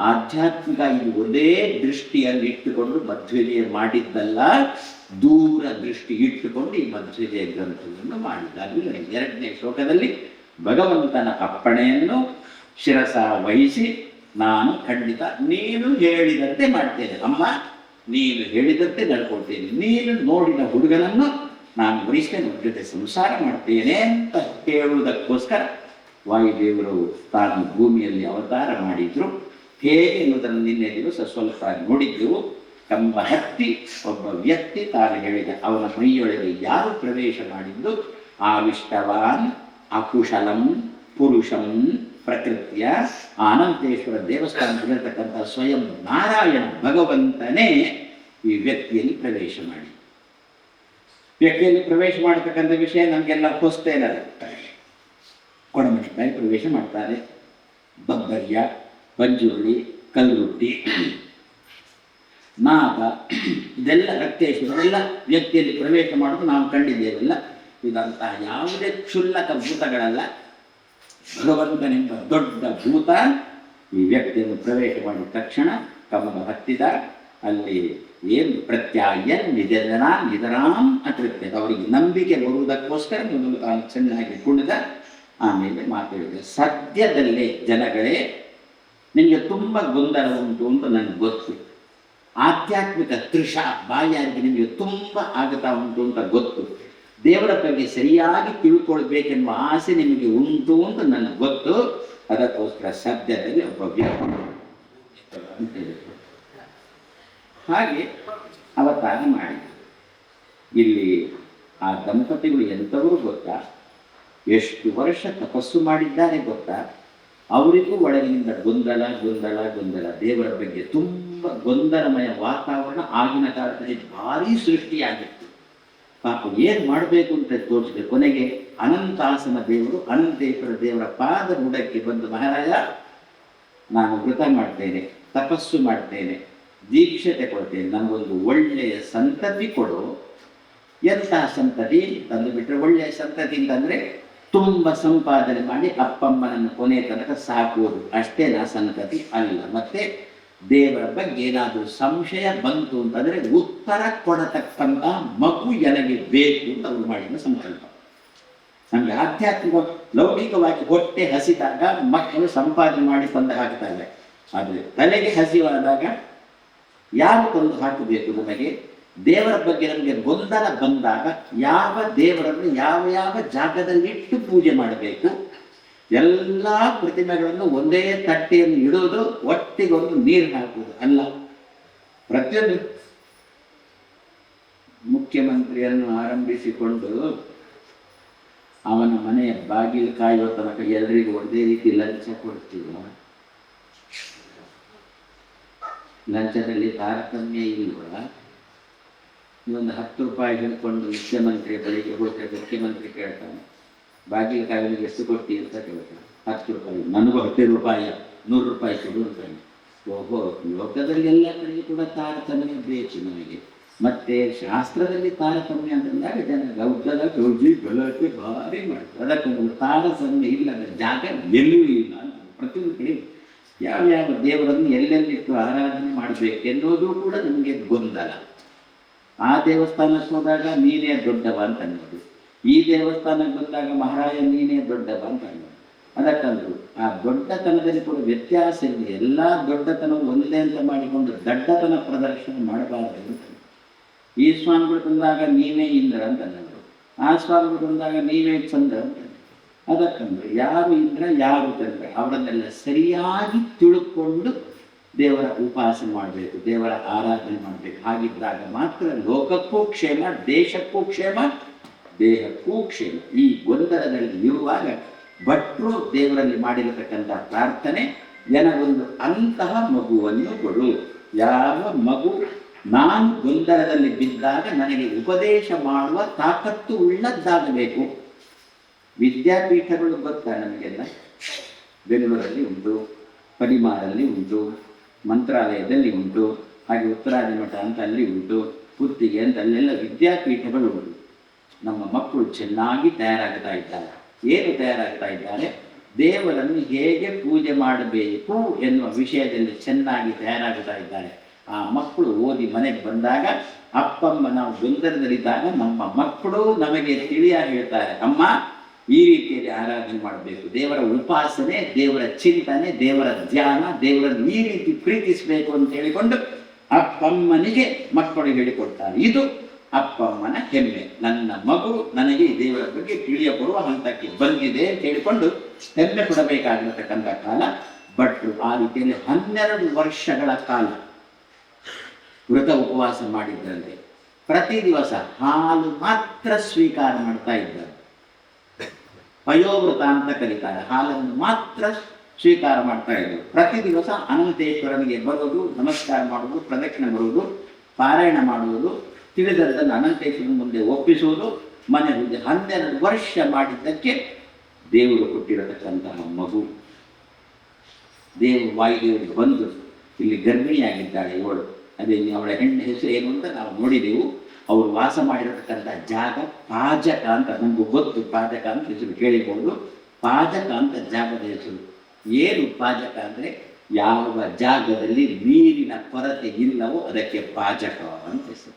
ಆಧ್ಯಾತ್ಮಿಕ ಇದು ಒಂದೇ ದೃಷ್ಟಿಯಲ್ಲಿ ಇಟ್ಟುಕೊಂಡು ಮಧ್ವಿಜಯ ಮಾಡಿದ್ದಲ್ಲ, ದೂರ ದೃಷ್ಟಿ ಇಟ್ಟುಕೊಂಡು ಈ ಮಧ್ವಿಜಯ ಗ್ರಂಥವನ್ನು ಮಾಡಿದ್ದಾರೆ. 2ನೇ ಶ್ಲೋಕದಲ್ಲಿ ಭಗವಂತನ ಅಪ್ಪಣೆಯನ್ನು ಶಿರಸ ವಹಿಸಿ ನಾನು ಖಂಡಿತ ನೀನು ಹೇಳಿದಂತೆ ಮಾಡ್ತೇನೆ ಅಮ್ಮ, ನೀನು ಹೇಳಿದಂತೆ ನಡ್ಕೊಳ್ತೇನೆ, ನೀನು ನೋಡಿದ ಹುಡುಗನನ್ನು ನಾನು ವಹಿಸ್ತೇನೆ, ಜೊತೆ ಸಂಸಾರ ಮಾಡ್ತೇನೆ ಅಂತ ಹೇಳುವುದಕ್ಕೋಸ್ಕರ ವಾಯುದೇವರು ತಾನು ಭೂಮಿಯಲ್ಲಿ ಅವತಾರ ಮಾಡಿದ್ರು. ಹೇಗೆ ಎನ್ನುವುದನ್ನು ನಿನ್ನೆ ದಿವಸ ಸ್ವಲ್ಪ ನೋಡಿದ್ದೆವು. ಕಂಬ ಹತ್ತಿ ಒಬ್ಬ ವ್ಯಕ್ತಿ ತಾನು ಹೇಳಿದ ಅವನ ಮೈಯೊಳಗೆ ಯಾರು ಪ್ರವೇಶ ಮಾಡಿದ್ದು, ಆವಿಷ್ಟವಾನ್ ಅಕುಶಲಂ ಪುರುಷಂ ಪ್ರಕೃತಿಯ ಅನಂತೇಶ್ವರ ದೇವಸ್ಥಾನದಲ್ಲಿರ್ತಕ್ಕಂಥ ಸ್ವಯಂ ನಾರಾಯಣ ಭಗವಂತನೇ ಈ ವ್ಯಕ್ತಿಯಲ್ಲಿ ಪ್ರವೇಶ ಮಾಡಿ. ವ್ಯಕ್ತಿಯಲ್ಲಿ ಪ್ರವೇಶ ಮಾಡತಕ್ಕಂಥ ವಿಷಯ ನಮಗೆಲ್ಲ ಹೊಸ್ತೇನಲ್ಲ. ಕೊಡಮಣಿಕಾಯಿ ಪ್ರವೇಶ ಮಾಡ್ತಾರೆ, ಬಬ್ಬರ್ಯ, ಪಂಜುರುಳಿ, ಕಲ್ಲುಟ್ಟಿ, ನಾಗ, ಇದೆಲ್ಲ ರಕ್ತೇಶ್ವರ ಎಲ್ಲ ವ್ಯಕ್ತಿಯಲ್ಲಿ ಪ್ರವೇಶ ಮಾಡೋದು ನಾವು ಕಂಡಿದ್ದೇವೆಲ್ಲ. ಇದಂತಹ ಯಾವುದೇ ಕ್ಷುಲ್ಲಕ ಭೂತಗಳಲ್ಲ, ಭಗವಂತನೆಂಬ ದೊಡ್ಡ ಭೂತ ಈ ವ್ಯಕ್ತಿಯನ್ನು ಪ್ರವೇಶ ಮಾಡಿದ ತಕ್ಷಣ ಕಂಬ ಹತ್ತಿದ. ಅಲ್ಲಿ ಏನು ಪ್ರತ್ಯಾಯ ನಿಧರಾಂ ಅತೃಪ್ಯ, ಅವರಿಗೆ ನಂಬಿಕೆ ಬರುವುದಕ್ಕೋಸ್ಕರ ಮೊದಲು ತಾನು ಚೆನ್ನಾಗಿ ಕುಣಿದ. ಆಮೇಲೆ ಮಾತಾಡಿದೆ, ಸದ್ಯದಲ್ಲೇ ಜನಗಳೇ ನಿಮಗೆ ತುಂಬ ಗೊಂದಲ ಉಂಟು ಅಂತ ನನಗೆ ಗೊತ್ತು. ಆಧ್ಯಾತ್ಮಿಕ ತೃಷ ಬಾಯಾರಿಗೆ ನಿಮಗೆ ತುಂಬ ಆಗ್ತಾ ಉಂಟು ಅಂತ ಗೊತ್ತು. ದೇವರ ಬಗ್ಗೆ ಸರಿಯಾಗಿ ತಿಳ್ಕೊಳ್ಬೇಕೆನ್ನುವ ಆಸೆ ನಿಮಗೆ ಉಂಟು ಅಂತ ನನಗೆ ಗೊತ್ತು. ಅದಕ್ಕೋಸ್ಕರ ಸದ್ಯದಲ್ಲಿ ಒಬ್ಬ ವ್ಯಕ್ತಿ ಅಂತ ಹೇಳಿದ್ರು. ಹಾಗೆ ಅವತಾರ ಮಾಡಿ ಇಲ್ಲಿ ಆ ದಂಪತಿಗಳು ಎಂಥವರು ಗೊತ್ತಾ, ಎಷ್ಟು ವರ್ಷ ತಪಸ್ಸು ಮಾಡಿದ್ದಾರೆ ಗೊತ್ತಾ. ಅವರಿಗೂ ಒಳಗಿನಿಂದ ಗೊಂದಲ ಗೊಂದಲ ಗೊಂದಲ, ದೇವರ ಬಗ್ಗೆ ತುಂಬ ಗೊಂದಲಮಯ ವಾತಾವರಣ ಆಗಿನ ಕಾಲದಲ್ಲಿ ಭಾರಿ ಸೃಷ್ಟಿಯಾಗಿತ್ತು. ಪಾಪ ಏನು ಮಾಡಬೇಕು ಅಂತ ತೋರಿಸಿದೆ. ಕೊನೆಗೆ ಅನಂತಾಸನ ದೇವರು, ಅನಂತೇಶ್ವರ ದೇವರ ಪಾದ ಬುಡಕ್ಕೆ ಬಂದು, ಮಹಾರಾಜ ನಾನು ವ್ರತ ಮಾಡ್ತೇನೆ, ತಪಸ್ಸು ಮಾಡ್ತೇನೆ, ದೀಕ್ಷೆ ತಗೊಳ್ತೇನೆ, ನನಗೊಂದು ಒಳ್ಳೆಯ ಸಂತತಿ ಕೊಡು. ಎಂತಹ ಸಂತತಿ ತಂದು ಬಿಟ್ಟರೆ ಒಳ್ಳೆಯ ಸಂತತಿ ಅಂತಂದರೆ ತುಂಬ ಸಂಪಾದನೆ ಮಾಡಿ ಅಪ್ಪಮ್ಮನನ್ನು ಕೊನೆಯ ತನಕ ಸಾಕುವುದು ಅಷ್ಟೇನಾ ಸಂತತಿ ಅಲ್ಲ. ಮತ್ತೆ ದೇವರ ಬಗ್ಗೆ ಏನಾದರೂ ಸಂಶಯ ಬಂತು ಅಂತಂದರೆ ಉತ್ತರ ಕೊಡತಕ್ಕಂಥ ಮಗು ನನಗೆ ಬೇಕು ಅಂತ ಅವರು ಮಾಡಿದ ಸಂಕಲ್ಪ. ನಮಗೆ ಆಧ್ಯಾತ್ಮಿಕ ಲೌಕಿಕವಾಗಿ ಹೊಟ್ಟೆ ಹಸಿದಾಗ ಮಕ್ಕಳು ಸಂಪಾದನೆ ಮಾಡಿ ತಂದು ಹಾಕ್ತಾರೆ. ಆದರೆ ತಲೆಗೆ ಹಸಿವಾದಾಗ ಯಾರು ತಂದು ಹಾಕಬೇಕು? ನಮಗೆ ದೇವರ ಬಗ್ಗೆ ನಮಗೆ ಗೊಂದಲ ಬಂದಾಗ ಯಾವ ದೇವರನ್ನು ಯಾವ ಯಾವ ಜಾಗದಲ್ಲಿಟ್ಟು ಪೂಜೆ ಮಾಡಬೇಕು, ಎಲ್ಲ ಪ್ರತಿಮೆಗಳನ್ನು ಒಂದೇ ತಟ್ಟೆಯನ್ನು ಇಡೋದು, ಒಟ್ಟಿಗೊಂದು ನೀರು ಹಾಕುವುದು ಅಲ್ಲ. ಪ್ರತಿಯೊಂದು ಮುಖ್ಯಮಂತ್ರಿಯನ್ನು ಆರಂಭಿಸಿಕೊಂಡು ಅವನ ಮನೆಯ ಬಾಗಿಲು ಕಾಯುವ ತನಕ ಎಲ್ಲರಿಗೂ ಒಂದೇ ರೀತಿ ಲಂಚ ಕೊಡ್ತೀವ. ಲಂಚದಲ್ಲಿ ತಾರತಮ್ಯ ಇಲ್ವಾ? ಒಂದು 10 ರೂಪಾಯಿ ಹೇಳ್ಕೊಂಡು ಮುಖ್ಯಮಂತ್ರಿಯ ಬಳಿಗೆ ಹೋದರೆ ಮುಖ್ಯಮಂತ್ರಿ ಕೇಳ್ತಾನೆ, ಬಾಗಿಲು ಕಾಯಿಗೆ ಎಷ್ಟು ಕೊಡ್ತೀವಿ ಅಂತ ಕೇಳ್ತಾನೆ. 10 ರೂಪಾಯಿ. ನನಗೂ 10 ರೂಪಾಯಿ, 100 ರೂಪಾಯಿ ಕೊಡು ಅಂತಾನೆ. ಓಹೋ, ಲೋಕದಲ್ಲಿ ಎಲ್ಲ ಕಡೆಗೆ ಕೂಡ ತಾರತಮ್ಯ ಬೇಕು ನಮಗೆ. ಮತ್ತೆ ಶಾಸ್ತ್ರದಲ್ಲಿ ತಾರತಮ್ಯ ಅಂತಂದಾಗ ಜನ ಗೌಜಲ ಗೌಜಿ ಗಲಾಟೆ ಭಾರಿ ಮಾಡ್ತಾರೆ. ಅದಕ್ಕೊಂದು ತಾರತಮ್ಯ ಇಲ್ಲದ ಜಾಗ ಎಲ್ಲೂ ಇಲ್ಲ ಅಂತ. ಪ್ರತಿಯೊಂದು ಕಡೆ ಯಾವ್ಯಾವ ದೇವರನ್ನು ಎಲ್ಲೆಲ್ಲಿಟ್ಟು ಆರಾಧನೆ ಮಾಡಬೇಕು ಎನ್ನುವುದು ಕೂಡ ನಮಗೆ ಗೊಂದಲ. ಆ ದೇವಸ್ಥಾನಕ್ಕೆ ಹೋದಾಗ ನೀನೇ ದೊಡ್ಡವ ಅಂತ ಅನ್ನೋದು, ಈ ದೇವಸ್ಥಾನಕ್ಕೆ ಬಂದಾಗ ಮಹಾರಾಜ ನೀನೇ ದೊಡ್ಡವ ಅಂತ ಅನ್ನೋದು. ಅದಕ್ಕಂದ್ರು ಆ ದೊಡ್ಡತನದಲ್ಲಿ ಕೂಡ ವ್ಯತ್ಯಾಸ ಇದೆ. ಎಲ್ಲ ದೊಡ್ಡತನವು ಒಂದೇ ಅಂತ ಮಾಡಿಕೊಂಡು ದಡ್ಡತನ ಪ್ರದರ್ಶನ ಮಾಡಬಾರದು ಅಂತ. ಈ ಸ್ವಾಮಿಗಳು ಬಂದಾಗ ನೀವೇ ಇಂದ್ರ ಅಂತ ಅನ್ನೋದು, ಆ ಸ್ವಾಮಿಗಳು ಬಂದಾಗ ನೀವೇ ಚಂದ್ರ ಅಂತ. ಅದಕ್ಕಂದ್ರೆ ಯಾರು ಇಂದ್ರ ಯಾರು ಚಂದ್ರ ಅವರನ್ನೆಲ್ಲ ಸರಿಯಾಗಿ ತಿಳ್ಕೊಂಡು ದೇವರ ಉಪಾಸನೆ ಮಾಡಬೇಕು, ದೇವರ ಆರಾಧನೆ ಮಾಡಬೇಕು. ಹಾಗಿದ್ದಾಗ ಮಾತ್ರ ಲೋಕಕ್ಕೂ ಕ್ಷೇಮ, ದೇಶಕ್ಕೂ ಕ್ಷೇಮ, ದೇಹಕ್ಕೂ ಕ್ಷೇಮ. ಈ ಗೊಂದಲದಲ್ಲಿ ಇರುವಾಗ ಭಟ್ರು ದೇವರಲ್ಲಿ ಮಾಡಿರತಕ್ಕಂಥ ಪ್ರಾರ್ಥನೆ, ನನಗೊಂದು ಅಂತಹ ಮಗುವನ್ನು ಕೊಡು. ಯಾವ ಮಗು ನಾನು ಗೊಂದಲದಲ್ಲಿ ಬಿದ್ದಾಗ ನನಗೆ ಉಪದೇಶ ಮಾಡುವ ತಾಕತ್ತು ಉಳ್ಳದ್ದಾಗಬೇಕು. ವಿದ್ಯಾಪೀಠಗಳು ಗೊತ್ತಾ ನಮಗೆಲ್ಲ? ಬೆಂಗಳೂರಲ್ಲಿ ಉಂಟು, ಪರಿಮಾರಲ್ಲಿ ಉಂಟು, ಮಂತ್ರಾಲಯದಲ್ಲಿ ಉಂಟು, ಹಾಗೆ ಉತ್ತರಾದಿಮಠ ಅಂತ ಅಲ್ಲಿ ಉಂಟು, ಪುತ್ತಿಗೆ ಅಂತ ಅಲ್ಲೆಲ್ಲ ವಿದ್ಯಾಪೀಠಗಳು ಉಂಟು. ನಮ್ಮ ಮಕ್ಕಳು ಚೆನ್ನಾಗಿ ತಯಾರಾಗ್ತಾ ಇದ್ದಾರೆ. ಏನು ತಯಾರಾಗ್ತಾ ಇದ್ದಾರೆ? ದೇವರನ್ನು ಹೇಗೆ ಪೂಜೆ ಮಾಡಬೇಕು ಎನ್ನುವ ವಿಷಯದಲ್ಲಿ ಚೆನ್ನಾಗಿ ತಯಾರಾಗ್ತಾ ಇದ್ದಾರೆ. ಆ ಮಕ್ಕಳು ಓದಿ ಮನೆಗೆ ಬಂದಾಗ, ಅಪ್ಪಮ್ಮ ನಾವು ಗೊಂದಲದಲ್ಲಿದ್ದಾಗ ನಮ್ಮ ಮಕ್ಕಳು ನಮಗೆ ತಿಳಿಯಾಗಿ ಹೇಳ್ತಾರೆ, ಅಮ್ಮ ಈ ರೀತಿಯಲ್ಲಿ ಆರಾಧನೆ ಮಾಡಬೇಕು, ದೇವರ ಉಪಾಸನೆ, ದೇವರ ಚಿಂತನೆ, ದೇವರ ಧ್ಯಾನ, ದೇವರನ್ನು ಈ ರೀತಿ ಪ್ರೀತಿಸಬೇಕು ಅಂತ ಹೇಳಿಕೊಂಡು ಅಪ್ಪಮ್ಮನಿಗೆ ಮಕ್ಕಳು ಹೇಳಿಕೊಡ್ತಾರೆ. ಇದು ಅಪ್ಪಮ್ಮನ ಹೆಮ್ಮೆ. ನನ್ನ ಮಗು ನನಗೆ ಈ ದೇವರ ಬಗ್ಗೆ ತಿಳಿಯಬರುವ ಹಂತಕ್ಕೆ ಬಂದಿದೆ ಅಂತ ಹೇಳಿಕೊಂಡು ಹೆಮ್ಮೆ ಕೊಡಬೇಕಾಗಿರತಕ್ಕಂಥ ಕಾಲ. ಭಟ್ರು ಆ ರೀತಿಯಲ್ಲಿ 12 ವರ್ಷಗಳ ಕಾಲ ವ್ರತ ಉಪವಾಸ ಮಾಡಿದ್ರಂತೆ. ಪ್ರತಿ ದಿವಸ ಹಾಲು ಮಾತ್ರ ಸ್ವೀಕಾರ ಮಾಡ್ತಾ ಇದ್ದಾರೆ. ಪಯೋವ್ರತ ಅಂತ ಕರೀತಾರೆ. ಹಾಲನ್ನು ಮಾತ್ರ ಸ್ವೀಕಾರ ಮಾಡ್ತಾ ಇದ್ರು. ಪ್ರತಿ ದಿವಸ ಅನಂತೇಶ್ವರನಿಗೆ ಬರೋದು, ನಮಸ್ಕಾರ ಮಾಡುವುದು, ಪ್ರದಕ್ಷಿಣೆ ಬರುವುದು, ಪಾರಾಯಣ ಮಾಡುವುದು, ತಿಳಿದದ್ದನ್ನು ಅನಂತೇಶ್ವರನ ಮುಂದೆ ಒಪ್ಪಿಸುವುದು, ಮನೆ ಮುಂದೆ 12 ವರ್ಷ ಮಾಡಿದ್ದಕ್ಕೆ ದೇವರು ಕೊಟ್ಟಿರತಕ್ಕಂತಹ ಮಗು. ವಾಯುದೇವರಿಗೆ ಬಂದು ಇಲ್ಲಿ ಗರ್ಭಿಣಿಯಾಗಿದ್ದಾಳೆ ಇವಳು. ಅದೇ ಅವಳ ಹೆಣ್ಣು ಹೆಸರು ಏನು ಅಂತ ನಾವು ನೋಡಿದೆವು. ಅವರು ವಾಸ ಮಾಡಿರತಕ್ಕಂಥ ಜಾಗ ಪಾಜಕ ಅಂತ, ನಮಗೂ ಗೊತ್ತು ಪಾಜಕ ಅಂತ ಹೆಸರು ಕೇಳಿಬಹುದು. ಪಾಜಕ ಅಂತ ಜಾಗದ ಹೆಸರು. ಏನು ಪಾಜಕ ಅಂದರೆ, ಯಾವ ಜಾಗದಲ್ಲಿ ನೀರಿನ ಕೊರತೆ ಇಲ್ಲವೋ ಅದಕ್ಕೆ ಪಾಜಕ ಅಂತ ಹೆಸರು.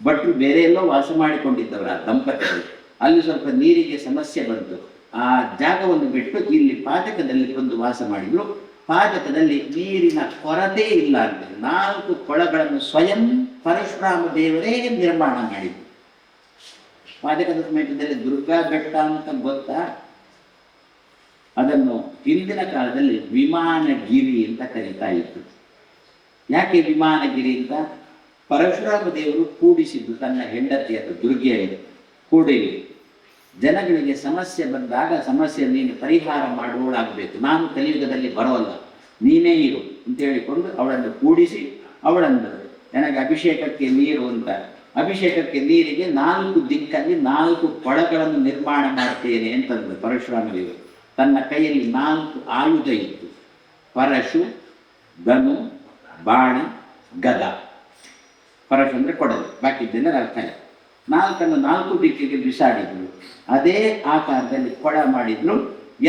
ಭಟ್ರು ಬೇರೆ ಎಲ್ಲೋ ವಾಸ ಮಾಡಿಕೊಂಡಿದ್ದವರು ಆ ದಂಪತಿಗಳು. ಅಲ್ಲಿ ಸ್ವಲ್ಪ ನೀರಿಗೆ ಸಮಸ್ಯೆ ಬಂತು. ಆ ಜಾಗವನ್ನು ಬಿಟ್ಟು ಇಲ್ಲಿ ಪಾಜಕದಲ್ಲಿ ಬಂದು ವಾಸ ಮಾಡಿದ್ರು. ಪಾಜಕದಲ್ಲಿ ನೀರಿನ ಕೊರತೆ ಇಲ್ಲ ಅಂತ 4 ಕೊಳಗಳನ್ನು ಸ್ವಯಂ ಪರಶುರಾಮ ದೇವರೇ ನಿರ್ಮಾಣ ಮಾಡಿದ್ರು. ಪಾಜಕದ ಸಮೀಪದಲ್ಲಿ ದುರ್ಗಾ ಬೆಟ್ಟ ಅಂತ ಗೊತ್ತಾ? ಅದನ್ನು ಹಿಂದಿನ ಕಾಲದಲ್ಲಿ ವಿಮಾನಗಿರಿ ಅಂತ ಕರೀತಾ ಇತ್ತು. ಯಾಕೆ ವಿಮಾನಗಿರಿ ಅಂತ? ಪರಶುರಾಮ ದೇವರು ಕೂಡಿಸಿದ್ದು ತನ್ನ ಹೆಂಡತಿಯನ್ನು ದುರ್ಗೆಯನ್ನು ಕೂಡಿರಿ. ಜನಗಳಿಗೆ ಸಮಸ್ಯೆ ಬಂದಾಗ ಸಮಸ್ಯೆ ನೀನು ಪರಿಹಾರ ಮಾಡುವಳಾಗಬೇಕು, ನಾನು ಕಲಿಯುಗದಲ್ಲಿ ಬರೋಲ್ಲ, ನೀನೇ ಇರು ಅಂತ ಹೇಳಿಕೊಂಡು ಅವಳನ್ನು ಕೂಡಿಸಿ, ಅವಳನ್ನು ನನಗೆ ಅಭಿಷೇಕಕ್ಕೆ ನೀರು ಅಂತ, ಅಭಿಷೇಕಕ್ಕೆ ನೀರಿಗೆ 4 ದಿಕ್ಕಲ್ಲಿ 4 ಕೊಳಗಳನ್ನು ನಿರ್ಮಾಣ ಮಾಡ್ತೇನೆ ಅಂತಂದು ಪರಶುರಾಮ ದೇವರು. ತನ್ನ ಕೈಯಲ್ಲಿ 4 ಆಯುಧ ಇತ್ತು: ಪರಶು, ಧನು, ಬಾಣ, ಗದ. ಪರಶು ಅಂದರೆ ಕೊಡಲು, ಬಾಕಿದ್ದೆಲ್ಲ ಅರ್ಥ ಇಲ್ಲ. 4 4 ದಿಕ್ಕಿಗೆ ಬಿಸಾಡಿದ್ರು. ಅದೇ ಆಕಾರದಲ್ಲಿ ಕೊಳ ಮಾಡಿದ್ರು.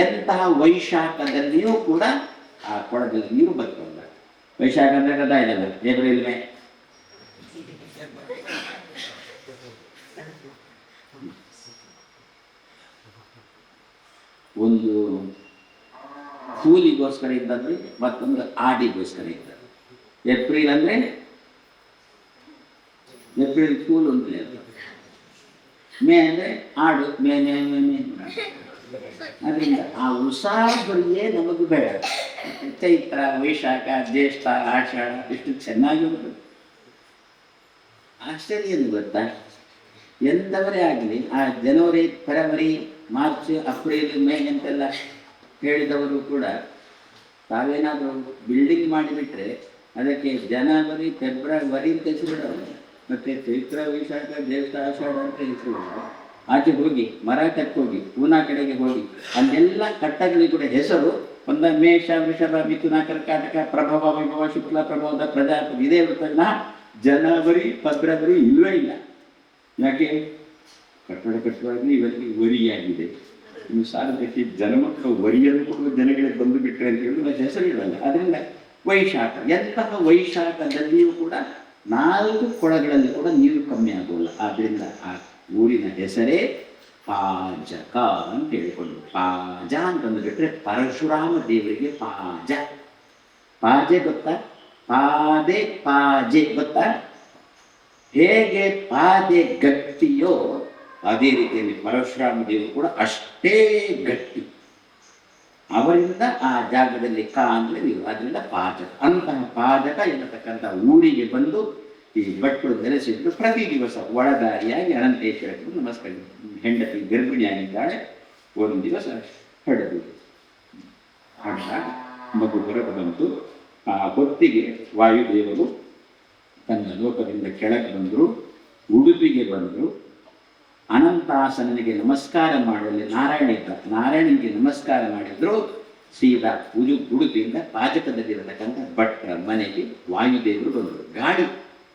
ಎಂತಹ ವೈಶಾಖದಲ್ಲಿಯೂ ಕೂಡ ಆ ಕೊಳದಲ್ಲಿ ನೀರು ಬರ್ತಲ್ಲ. ವೈಶಾಖ ಅಂದರೆ ಗದ ಇದಲ್ಲ, ಏಪ್ರಿಲ್ ಮೇ. ಒಂದು ಕೂಲಿಗೋಸ್ಕರ ಇದ್ದದ್ದು, ಮತ್ತೊಂದು ಆಡಿಗೋಸ್ಕರ ಇದ್ದದ್ದು. ಏಪ್ರಿಲ್ ಅಂದರೆ ಏಪ್ರಿಲ್ ಕೂಲ್ ಅಂತಲೇ ಅದು. ಮೇ ಅಂದರೆ ಆಡು, ಮೇ ಮೇ ಮೇ ಮೇ. ಅದರಿಂದ ಆ ಉಸಾಬರಿಯೇ ನಮಗೂ ಬೇಡ. ಚೈತ್ರ, ವೈಶಾಖ, ಜ್ಯೇಷ್ಠ, ಆಷಾಢ ಎಷ್ಟು ಚೆನ್ನಾಗಿ ಉಂಟು. ಆಶ್ಚರ್ಯ ಏನು ಗೊತ್ತಾ? ಎಂಥವರೇ ಆಗಲಿ ಆ ಜನವರಿ, ಫೆಬ್ರವರಿ, ಮಾರ್ಚ್, ಏಪ್ರಿಲ್, ಮೇ ಅಂತೆಲ್ಲ ಹೇಳಿದವರು ಕೂಡ ತಾವೇನಾದರೂ ಬಿಲ್ಡಿಂಗ್ ಮಾಡಿಬಿಟ್ರೆ ಅದಕ್ಕೆ ಜನವರಿ, ಫೆಬ್ರವರಿ ಅಂತ ಹೆಸರು, ಮತ್ತು ಚೈತ್ರ, ವೈಶಾಖ, ಜ್ಯೇಷ್ಠ, ಆಷಾಢ ಅಂತ ಹೆಸರು. ಆಚೆ ಹೋಗಿ ಮರಾಠಕ್ಕೆ ಹೋಗಿ, ಪೂನಾ ಕಡೆಗೆ ಹೋಗಿ, ಅಲ್ಲೆಲ್ಲ ಕಟ್ಟಗಳಿಗೆ ಕೂಡ ಹೆಸರು ಒಂದ ಮೇಷ, ವೃಷಭ, ಮಿಥುನ, ಕರ್ಕಾಟಕ, ಪ್ರಭವ, ವೈಭವ, ಶುಕ್ಲ, ಪ್ರಬೋಧ, ಪ್ರಜಾಪತಿ, ಇದೇ ಇರ್ತಲ್ಲ. ಜನವರಿ, ಫೆಬ್ರವರಿ ಇಲ್ಲವೇ ಇಲ್ಲ. ಯಾಕೆ? ಕಟ್ಟಡ ಕಟ್ಟುವಾಗಲೇ ಇವರಿಗೆ ವರಿಯಾಗಿದೆ. ಇನ್ನು ಸಾಲದಕ್ಕೆ ಜನಮಕ್ಕಳು ವರಿಯನ್ನು ಕೊಡುವ ಜನಗಳಿಗೆ ಬಂದು ಬಿಟ್ಟರೆ ಅಂತ ಹೇಳಿ ಹೆಸರು ಇಡಲ್ಲ. ಅದರಿಂದ ವೈಶಾಖ, ಎಂತಹ ವೈಶಾಖದಲ್ಲಿಯೂ ಕೂಡ 4 ಕೊಳಗಳಲ್ಲಿ ಕೂಡ ನೀರು ಕಮ್ಮಿ ಆಗೋಲ್ಲ. ಆದ್ದರಿಂದ ಆ ಊರಿನ ಹೆಸರೇ ಪಾಜಕ ಅಂತ ಹೇಳಿಕೊಂಡು, ಪಾಜ ಅಂತಂದು ಬಿಟ್ಟರೆ ಪರಶುರಾಮ ದೇವರಿಗೆ ಪಾಜ. ಪಾಜೆ ಗೊತ್ತಾ? ಪಾದೆ ಪಾಜೆ ಗೊತ್ತಾ? ಹೇಗೆ ಪಾದೆ ಗಟ್ಟಿಯೋ ಅದೇ ರೀತಿಯಲ್ಲಿ ಪರಶುರಾಮ ದೇವರು ಕೂಡ ಅಷ್ಟೇ ಗಟ್ಟಿ. ಅವರಿಂದ ಆ ಜಾಗದಲ್ಲಿ ಅಂದರೆ ನೀವು, ಅದರಿಂದ ಪಾಜಕ. ಅಂತಹ ಪಾಜಕ ಎನ್ನತಕ್ಕಂಥ ಊರಿಗೆ ಬಂದು ಈ ಭಟ್ರು ನೆಲೆಸಿದ್ದು. ಪ್ರತಿ ದಿವಸ ಒಳದಾರಿಯಾಗಿ ಅನಂತೇಶ್ವರಕ್ಕೆ ನಮಸ್ಕಾರ. ಹೆಂಡತಿ ಗರ್ಭಿಣಿಯಾಗಿದ್ದಾಳೆ. ಒಂದು ದಿವಸ ಹಡದು ಹಡ್ದ ಮಗು ಹೊರಗೆ ಬಂತು. ಆ ಹೊತ್ತಿಗೆ ವಾಯುದೇವರು ತನ್ನ ಲೋಕದಿಂದ ಕೆಳಗೆ ಬಂದರು, ಉಡುಪಿಗೆ ಬಂದರು. ಅನಂತಾಸನಿಗೆ ನಮಸ್ಕಾರ ಮಾಡಲು ನಾರಾಯಣ ಇದ್ದ, ನಾರಾಯಣನಿಗೆ ನಮಸ್ಕಾರ ಮಾಡಿದ್ರು. ಸೀದಾ ಉಡುಪಿಯಿಂದ ಪಾಜಕದಲ್ಲಿರತಕ್ಕಂಥ ಭಟ್ರ ಮನೆಗೆ ವಾಯುದೇವರು ಬಂದರು. ಗಾಳಿ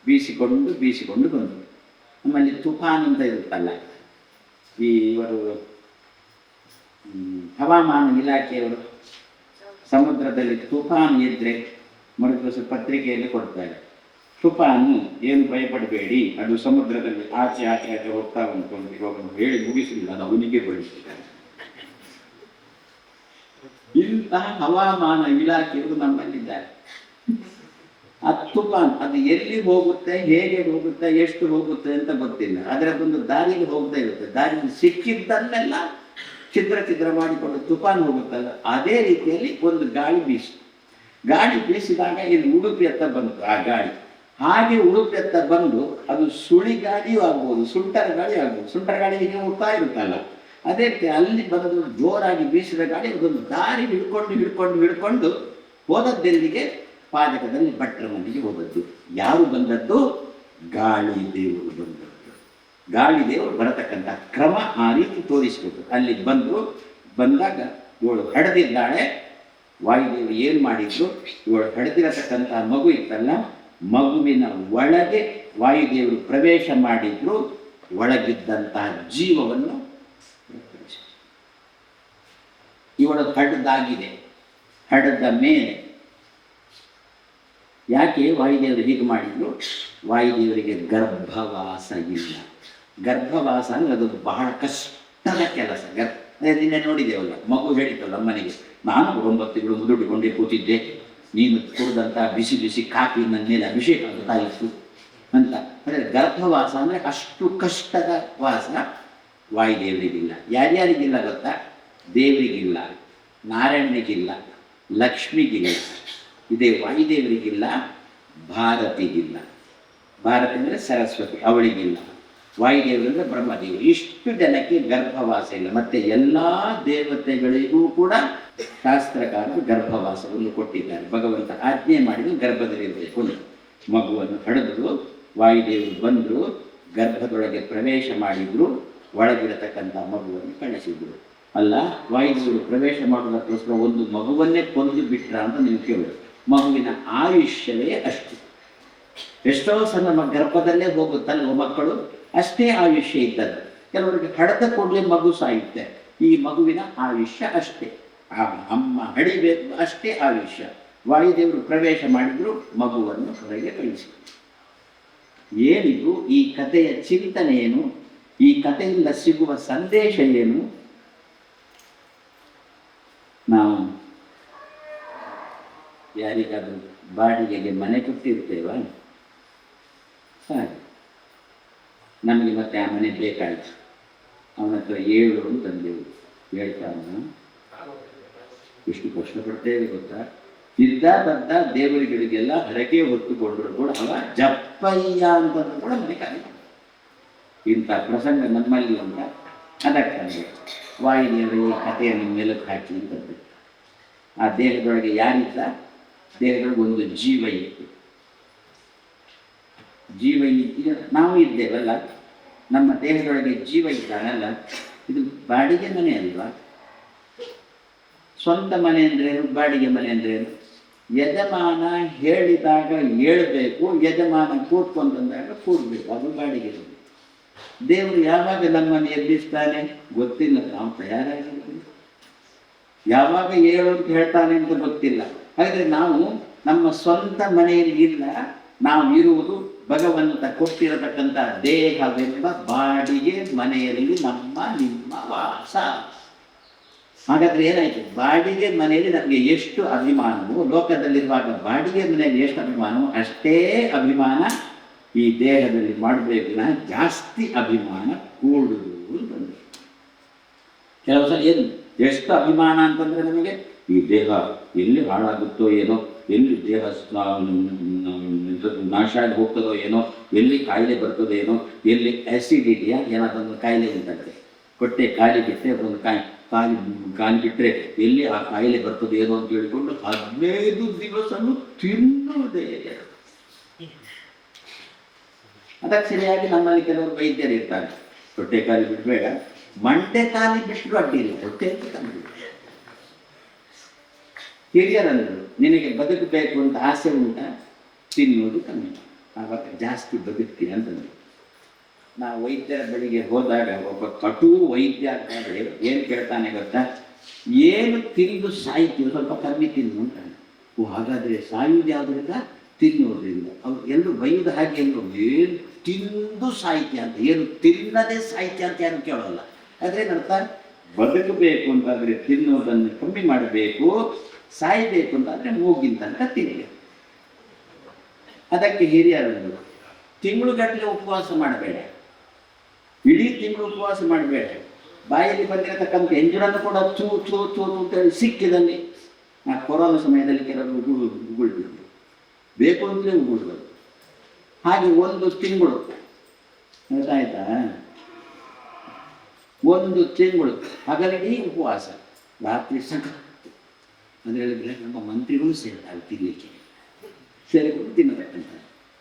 ಬೀಸಿಕೊಂಡು ಬಂದರು. ನಮ್ಮಲ್ಲಿ ತುಫಾನ್ ಅಂತ ಇರುತ್ತಲ್ಲ, ಇವರು ಹವಾಮಾನ ಇಲಾಖೆಯವರು ಸಮುದ್ರದಲ್ಲಿ ತುಫಾನ್ ಇದ್ದರೆ ಮರುದಿವಸ ಪತ್ರಿಕೆಯಲ್ಲಿ ಕೊಡ್ತಾರೆ. ತುಫಾನು ಏನು ಭಯಪಡಬೇಡಿ, ಅದು ಸಮುದ್ರದಲ್ಲಿ ಆಚೆ ಹೋಗ್ತಾ ಉಂಟು ಇವಾಗ ಹೇಳಿ ಮುಗಿಸಲಿಲ್ಲ, ಅದು ಅವನಿಗೆ ಬಡಿಸಿದ್ದಾರೆ. ಇಂತಹ ಹವಾಮಾನ ಇಲಾಖೆಯವರು ನಮ್ಮಲ್ಲಿದ್ದಾರೆ. ಆ ತುಫಾನ್ ಅದು ಎಲ್ಲಿ ಹೋಗುತ್ತೆ, ಹೇಗೆ ಹೋಗುತ್ತೆ, ಎಷ್ಟು ಹೋಗುತ್ತೆ ಅಂತ ಗೊತ್ತಿಲ್ಲ. ಅದರದ್ದೊಂದು ದಾರಿಯಲ್ಲಿ ಹೋಗ್ತಾ ಇರುತ್ತೆ. ದಾರಿಯಲ್ಲಿ ಸಿಕ್ಕಿದ್ದನ್ನೆಲ್ಲ ಛಿದ್ರ ಮಾಡಿಕೊಂಡು ತುಫಾನ್ ಹೋಗುತ್ತಲ್ಲ, ಅದೇ ರೀತಿಯಲ್ಲಿ ಒಂದು ಗಾಳಿ ಬೀಸಿದಾಗ ಇಲ್ಲಿ ಉಡುಪಿ ಹತ್ತ ಬಂತು ಆ ಗಾಳಿ. ಹಾಗೆ ಉಡುಪಿ ಹತ್ತ ಬಂದು ಅದು ಸುಳಿ ಗಾಳಿಯೂ ಆಗ್ಬೋದು, ಸುಂಟರ ಗಾಳಿ ಆಗ್ಬೋದು. ಸುಂಟರ ಗಾಳಿ ಹೀಗೆ ಹೋಗ್ತಾ ಇರುತ್ತಲ್ಲ, ಅದೇ ರೀತಿ ಅಲ್ಲಿ ಬಂದು ಜೋರಾಗಿ ಬೀಸಿದ ಗಾಳಿ ಅದೊಂದು ದಾರಿ ಹಿಡ್ಕೊಂಡು ಹೋದದ್ದೆಲ್ಲಿಗೆ ಪಾದಕದಲ್ಲಿ ಭಟ್ರ ಮನೆಗೆ ಹೋದದ್ದು. ಯಾರು ಬಂದದ್ದು? ಗಾಳಿ ದೇವರು ಬಂದದ್ದು. ಗಾಳಿ ದೇವರು ಬರತಕ್ಕಂಥ ಕ್ರಮ ಆ ರೀತಿ ತೋರಿಸ್ಬೇಕು. ಅಲ್ಲಿ ಬಂದಾಗ ಇವಳು ಹಡೆದಿದ್ದಾಳೆ. ವಾಯುದೇವರು ಏನು ಮಾಡಿದ್ರು, ಇವಳು ಹಡೆದಿರತಕ್ಕಂಥ ಮಗು ಇತ್ತಲ್ಲ, ಮಗುವಿನ ಒಳಗೆ ವಾಯುದೇವರು ಪ್ರವೇಶ ಮಾಡಿದ್ರು. ಒಳಗಿದ್ದಂತಹ ಜೀವವನ್ನು ಇವಳು ಹಡೆದಾಗಿದೆ. ಹಡೆದ ಮೇಲೆ ಯಾಕೆ ವಾಯುದೇವರು ಹೀಗೆ ಮಾಡಿದ್ರು? ವಾಯುದೇವರಿಗೆ ಗರ್ಭವಾಸ ಇಲ್ಲ. ಗರ್ಭವಾಸ ಅಂದರೆ ಅದು ಬಹಳ ಕಷ್ಟದ ಕೆಲಸ. ನಿನ್ನೆ ನೋಡಿದ್ದೇವಲ್ಲ, ಮಗು ಹೇಳಿತ್ತಲ್ಲ ಅಮ್ಮನಿಗೆ, ನಾನು 9 ತಿಂಗಳು ಮುದುಡಿಕೊಂಡೇ ಕೂತಿದ್ದೆ, ನೀನು ಕುಡಿದಂಥ ಬಿಸಿ ಕಾಫಿ ನನ್ನ ಮೇಲೆ ಅಭಿಷೇಕ ಆಗ್ತಾ ಇತ್ತು ಅಂತ. ಅಂದರೆ ಗರ್ಭವಾಸ ಅಂದರೆ ಅಷ್ಟು ಕಷ್ಟದ ವಾಸ ವಾಯುದೇವರಿಗಿಲ್ಲ. ಯಾರ್ಯಾರಿಗಿಲ್ಲ ಗೊತ್ತಾ? ದೇವರಿಗಿಲ್ಲ, ನಾರಾಯಣನಿಗಿಲ್ಲ, ಲಕ್ಷ್ಮಿಗಿಲ್ಲ. ಇದೇ ವಾಯುದೇವರಿಗಿಲ್ಲ, ಭಾರತಿಗಿಲ್ಲ. ಭಾರತಿ ಅಂದರೆ ಸರಸ್ವತಿ, ಅವಳಿಗಿಲ್ಲ. ವಾಯುದೇವರಿಂದ ಬ್ರಹ್ಮದೇವರು. ಇಷ್ಟು ಜನಕ್ಕೆ ಗರ್ಭವಾಸ ಇಲ್ಲ. ಮತ್ತು ಎಲ್ಲ ದೇವತೆಗಳಿಗೂ ಕೂಡ ಶಾಸ್ತ್ರಕಾರರು ಗರ್ಭವಾಸವನ್ನು ಕೊಟ್ಟಿದ್ದಾರೆ. ಭಗವಂತ ಆಜ್ಞೆ ಮಾಡಿದ್ರು ಗರ್ಭದಲ್ಲಿರಬೇಕು. ಮಗುವನ್ನು ಹಡೆದ್ರು, ವಾಯುದೇವರು ಬಂದರು, ಗರ್ಭದೊಳಗೆ ಪ್ರವೇಶ ಮಾಡಿದ್ರು, ಒಳಗಿರತಕ್ಕಂಥ ಮಗುವನ್ನು ಕಳಿಸಿದ್ರು. ಅಲ್ಲ, ವಾಯುದೇವರು ಪ್ರವೇಶ ಮಾಡೋದಕ್ಕೋಸ್ಕರ ಒಂದು ಮಗುವನ್ನೇ ಕೊಂದು ಬಿಟ್ರ ಅಂತ ನೀವು ಕೇಳಿ. ಮಗುವಿನ ಆಯುಷ್ಯವೇ ಅಷ್ಟು. ಎಷ್ಟೋ ಸಲ ನಮ್ಮ ಗರ್ಭದಲ್ಲೇ ಹೋಗುತ್ತಲ್ವ ಮಕ್ಕಳು, ಅಷ್ಟೇ ಆಯುಷ್ಯ ಇದ್ದದ್ದು. ಕೆಲವರಿಗೆ ಹಡೆದ ಕೂಡಲೇ ಮಗು ಸಾಯುತ್ತೆ. ಈ ಮಗುವಿನ ಆಯುಷ್ಯ ಅಷ್ಟೇ. ಆ ಅಮ್ಮ ಹಡಿಬೇಕು, ಅಷ್ಟೇ ಆಯುಷ್ಯ. ವಾಯುದೇವರು ಪ್ರವೇಶ ಮಾಡಿದ್ರು, ಮಗುವನ್ನು ಹೊರಗೆ ಕಳಿಸಿ. ಏನಿದು ಈ ಕಥೆಯ ಚಿಂತನೆ ಏನು? ಈ ಕಥೆಯಿಂದ ಸಿಗುವ ಸಂದೇಶ ಏನು? ನಾವು ಯಾರಿಗಾದ್ರೂ ಬಾಡಿಗೆಗೆ ಮನೆ ಕೊಟ್ಟಿರ್ತೇವ, ಹಾಗೆ ನಮಗೆ ಮತ್ತೆ ಆ ಮನೆ ಬೇಕಾಯ್ತು. ಅವನ ಹತ್ರ 7 ಅಂತಂದೆವು. ಹೇಳ್ತಾನ ಎಷ್ಟು ಕಷ್ಟಪಡ್ತೇವೆ ಗೊತ್ತಾ? ಇದ್ದ ಬದ್ದ ದೇವರುಗಳಿಗೆಲ್ಲ ಹರಕೆ ಹೊತ್ತುಕೊಂಡ್ರು ಕೂಡ ಅವ ಜಪ್ಪಯ್ಯ ಅಂತಂದ್ರೂ ಕೂಡ ಮನೆ ಖಾಲಿ. ಇಂಥ ಪ್ರಸಂಗ ನಮ್ಮಲ್ಲಿ ಅಂತ. ಅದಕ್ಕಂದ್ರೆ ವಾಯುದೇವರು ಈ ಕಥೆಯನ್ನು ಮೆಲುಕು ಹಾಕಿ ಅಂತಂದ್ರೆ, ಆ ದೇಹದೊಳಗೆ ಯಾರಿದ್ದ? ದೇಹದೊಳಗೆ ಒಂದು ಜೀವ ಇತ್ತು. ಜೀವ ಈಗ ನಾವು ಇದ್ದೇವಲ್ಲ, ನಮ್ಮ ದೇಹದೊಳಗೆ ಜೀವ ಇದ್ದಾನಲ್ಲ, ಇದು ಬಾಡಿಗೆ ಮನೆ ಅಲ್ವಾ? ಸ್ವಂತ ಮನೆ ಅಂದ್ರೇನು, ಬಾಡಿಗೆ ಮನೆ ಅಂದ್ರೇನು? ಯಜಮಾನ ಹೇಳಿದಾಗ ಹೇಳ್ಬೇಕು, ಯಜಮಾನ ಕೂತ್ಕೊಂಡಂದಾಗ ಕೂಡ್ಬೇಕು, ಅದು ಬಾಡಿಗೆ ಮನೆ. ದೇವರು ಯಾವಾಗ ನಮ್ಮನ್ನು ಎಬ್ಬಿಸ್ತಾನೆ ಗೊತ್ತಿಲ್ಲ, ನಾವು ತಯಾರಾಗಿರ್ತೀವಿ. ಯಾವಾಗ ಹೇಳು ಅಂತ ಹೇಳ್ತಾನೆ ಅಂತ ಗೊತ್ತಿಲ್ಲ. ಹಾಗಾದರೆ ನಾವು ನಮ್ಮ ಸ್ವಂತ ಮನೆಯಲ್ಲಿ ಇಲ್ಲ, ನಾವು ಇರುವುದು ಭಗವಂತ ಕೊಟ್ಟಿರತಕ್ಕಂಥ ದೇಹವೆಂಬ ಬಾಡಿಗೆ ಮನೆಯಲ್ಲಿ ನಿಮ್ಮ ವಾಸ. ಹಾಗಾದ್ರೆ ಏನಾಯಿತು? ಬಾಡಿಗೆ ಮನೆಯಲ್ಲಿ ನಮಗೆ ಎಷ್ಟು ಅಭಿಮಾನವೋ, ಲೋಕದಲ್ಲಿರುವಾಗ ಬಾಡಿಗೆ ಮನೆಯಲ್ಲಿ ಎಷ್ಟು ಅಭಿಮಾನವೋ ಅಷ್ಟೇ ಅಭಿಮಾನ ಈ ದೇಹದಲ್ಲಿ ಮಾಡಬೇಕು. ಜಾಸ್ತಿ ಅಭಿಮಾನ ಕೂಡುವುದು ಬಂದು ಕೆಲವು ಸಲ ಏನು ಎಷ್ಟು ಅಭಿಮಾನ ಅಂತಂದರೆ ನಮಗೆ ಈ ದೇಹ ಎಲ್ಲಿ ಹಾಳಾಗುತ್ತೋ ಏನೋ, ಎಲ್ಲಿ ದೇಹ ನಾಶ ಆಗಿ ಹೋಗ್ತದೋ ಏನೋ, ಎಲ್ಲಿ ಕಾಯಿಲೆ ಬರ್ತದೋ ಏನೋ, ಎಲ್ಲಿ ಆ್ಯಸಿಡಿಟಿಯ ಏನಾದೊಂದು ಕಾಯಿಲೆ ಉಂಟಾಗುತ್ತೆ, ಹೊಟ್ಟೆ ಖಾಲಿ ಬಿಟ್ಟೆ ಅದೊಂದು ಕಾಲು ಬಿಟ್ಟರೆ ಎಲ್ಲಿ ಆ ಕಾಯಿಲೆ ಬರ್ತದೆ ಏನೋ ಅಂತ ಹೇಳಿಕೊಂಡು 15 ದಿವಸನೂ ತಿನ್ನುವುದೇ. ಅದಕ್ಕೆ ಸರಿಯಾಗಿ ನಮ್ಮಲ್ಲಿ ಕೆಲವರು ವೈದ್ಯರು ಇರ್ತಾರೆ, ಹೊಟ್ಟೆ ಖಾಲಿ ಬಿಡಬೇಡ, ಮಂಟೆ ಖಾಲಿ ಬಿಟ್ಟರು ಅಡ್ಡಿಲ್ಲ, ಹೊಟ್ಟೆ ಹಿರಿಯರಂದರು ನಿನಗೆ ಬದುಕಬೇಕು ಅಂತ ಆಸೆ ಉಂಟಾ, ತಿನ್ನುವುದು ಕಮ್ಮಿ, ಆವಾಗ ಜಾಸ್ತಿ ಬದುಕ್ತೀನಿ ಅಂತಂದ್ರು. ನಾವು ವೈದ್ಯರ ಬಳಿಗೆ ಹೋದಾಗ ಒಬ್ಬ ಕಟು ವೈದ್ಯ ಅಂತಾದರೆ ಏನು ಕೇಳ್ತಾನೆ ಗೊತ್ತಾ, ಏನು ತಿಂದು ಸಾಯ್ತೀವಿ, ಸ್ವಲ್ಪ ಕಮ್ಮಿ ತಿನ್ನು ಅಂತಾನೆ. ಹಾಗಾದರೆ ಸಾಯುವುದು ಯಾವುದರಿಂದ? ತಿನ್ನುವುದರಿಂದ. ಅವ್ರು ಎಲ್ಲರೂ ಬೈಯುವುದು ಹಾಗೆ, ಎಲ್ಲರೂ ಏನು ತಿಂದು ಸಾಹಿತ್ಯ ಅಂತ, ಏನು ತಿನ್ನದೇ ಸಾಹಿತ್ಯ ಅಂತ ಯಾರು ಕೇಳೋಲ್ಲ. ಅದೇನರ್ಥ, ಬದುಕಬೇಕು ಅಂತಾದರೆ ತಿನ್ನುವುದನ್ನು ಕಮ್ಮಿ ಮಾಡಬೇಕು, ಸಾಯಬೇಕು ಅಂತಾದರೆ ಮೂಗಿನ ತನಕ ತಿನ್ನಬೇಕು. ಅದಕ್ಕೆ ಹಿರಿಯರು ತಿಂಗಳುಗಟ್ಟಲೆ ಉಪವಾಸ ಮಾಡಬೇಡ, ಇಡೀ ತಿಂಗಳು ಉಪವಾಸ ಮಾಡಬೇಡ, ಬಾಯಲ್ಲಿ ಬಂದಿರತಕ್ಕಂಥ ಎಂಜುರನ್ನು ಕೂಡ ಚೂ ಚೂ ಚೂ ಅಂತೇಳಿ ಸಿಕ್ಕಿದಲ್ಲಿ. ಆ ಕೊರೋನಾ ಸಮಯದಲ್ಲಿ ಕೆಲವರು ಉಗುಳ್ಬಿಟ್ಟು ಬೇಕು ಅಂತಲೇ ಉಗುಳ್ಬೋದು. ಹಾಗೆ 1 ತಿಂಗಳು, ಗೊತ್ತಾಯ್ತಾ, 1 ತಿಂಗಳು ಹಗಲಿಡೀ ಉಪವಾಸ, ರಾತ್ರಿ ಸಖತ್ತು. ಅದು ಹೇಳಿದ್ರೆ ನಮ್ಮ ಮಂತ್ರಿಗಳು ಸೇರ್ತಾರೆ ತಿನ್ನಲಿಕ್ಕೆ, ಸೇರಿಕೊಂಡು ತಿನ್ನಬೇಕಂತ.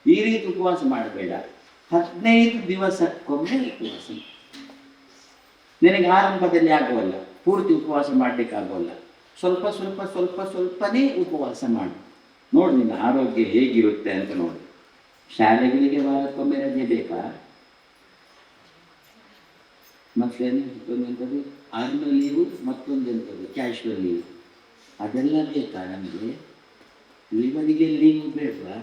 ಈ ರೀತಿ ಉಪವಾಸ ಮಾಡಬೇಡ, 15 ದಿವಸಕ್ಕೊಮ್ಮೆ ಉಪವಾಸ. ನಿನಗೆ ಆರಂಭದಲ್ಲಿ ಆಗುವಲ್ಲ, ಪೂರ್ತಿ ಉಪವಾಸ ಮಾಡಲಿಕ್ಕಾಗೋಲ್ಲ, ಸ್ವಲ್ಪ ಸ್ವಲ್ಪ ಸ್ವಲ್ಪ ಸ್ವಲ್ಪನೇ ಉಪವಾಸ ಮಾಡು, ನೋಡಿ ನಿನ್ನ ಆರೋಗ್ಯ ಹೇಗಿರುತ್ತೆ ಅಂತ ನೋಡಿ. ಶಾಲೆಗಳಿಗೆ ವಾರಕ್ಕೊಮ್ಮೆ ರಜೆ ಬೇಕಾ? ಮತ್ತೇನು ಎಂಥದ್ದು ಆರ್ಮಲ್ ಲೀವು, ಮತ್ತೊಂದು ಎಂಥದ್ದು ಕ್ಯಾಶುವಲ್ ಲೀವ್, ಅದೆಲ್ಲ ಬೇಕಾ ನಮಗೆ? ಲಿವರಿಗೆ ಲೀವ್ ಬೇಡವಾ?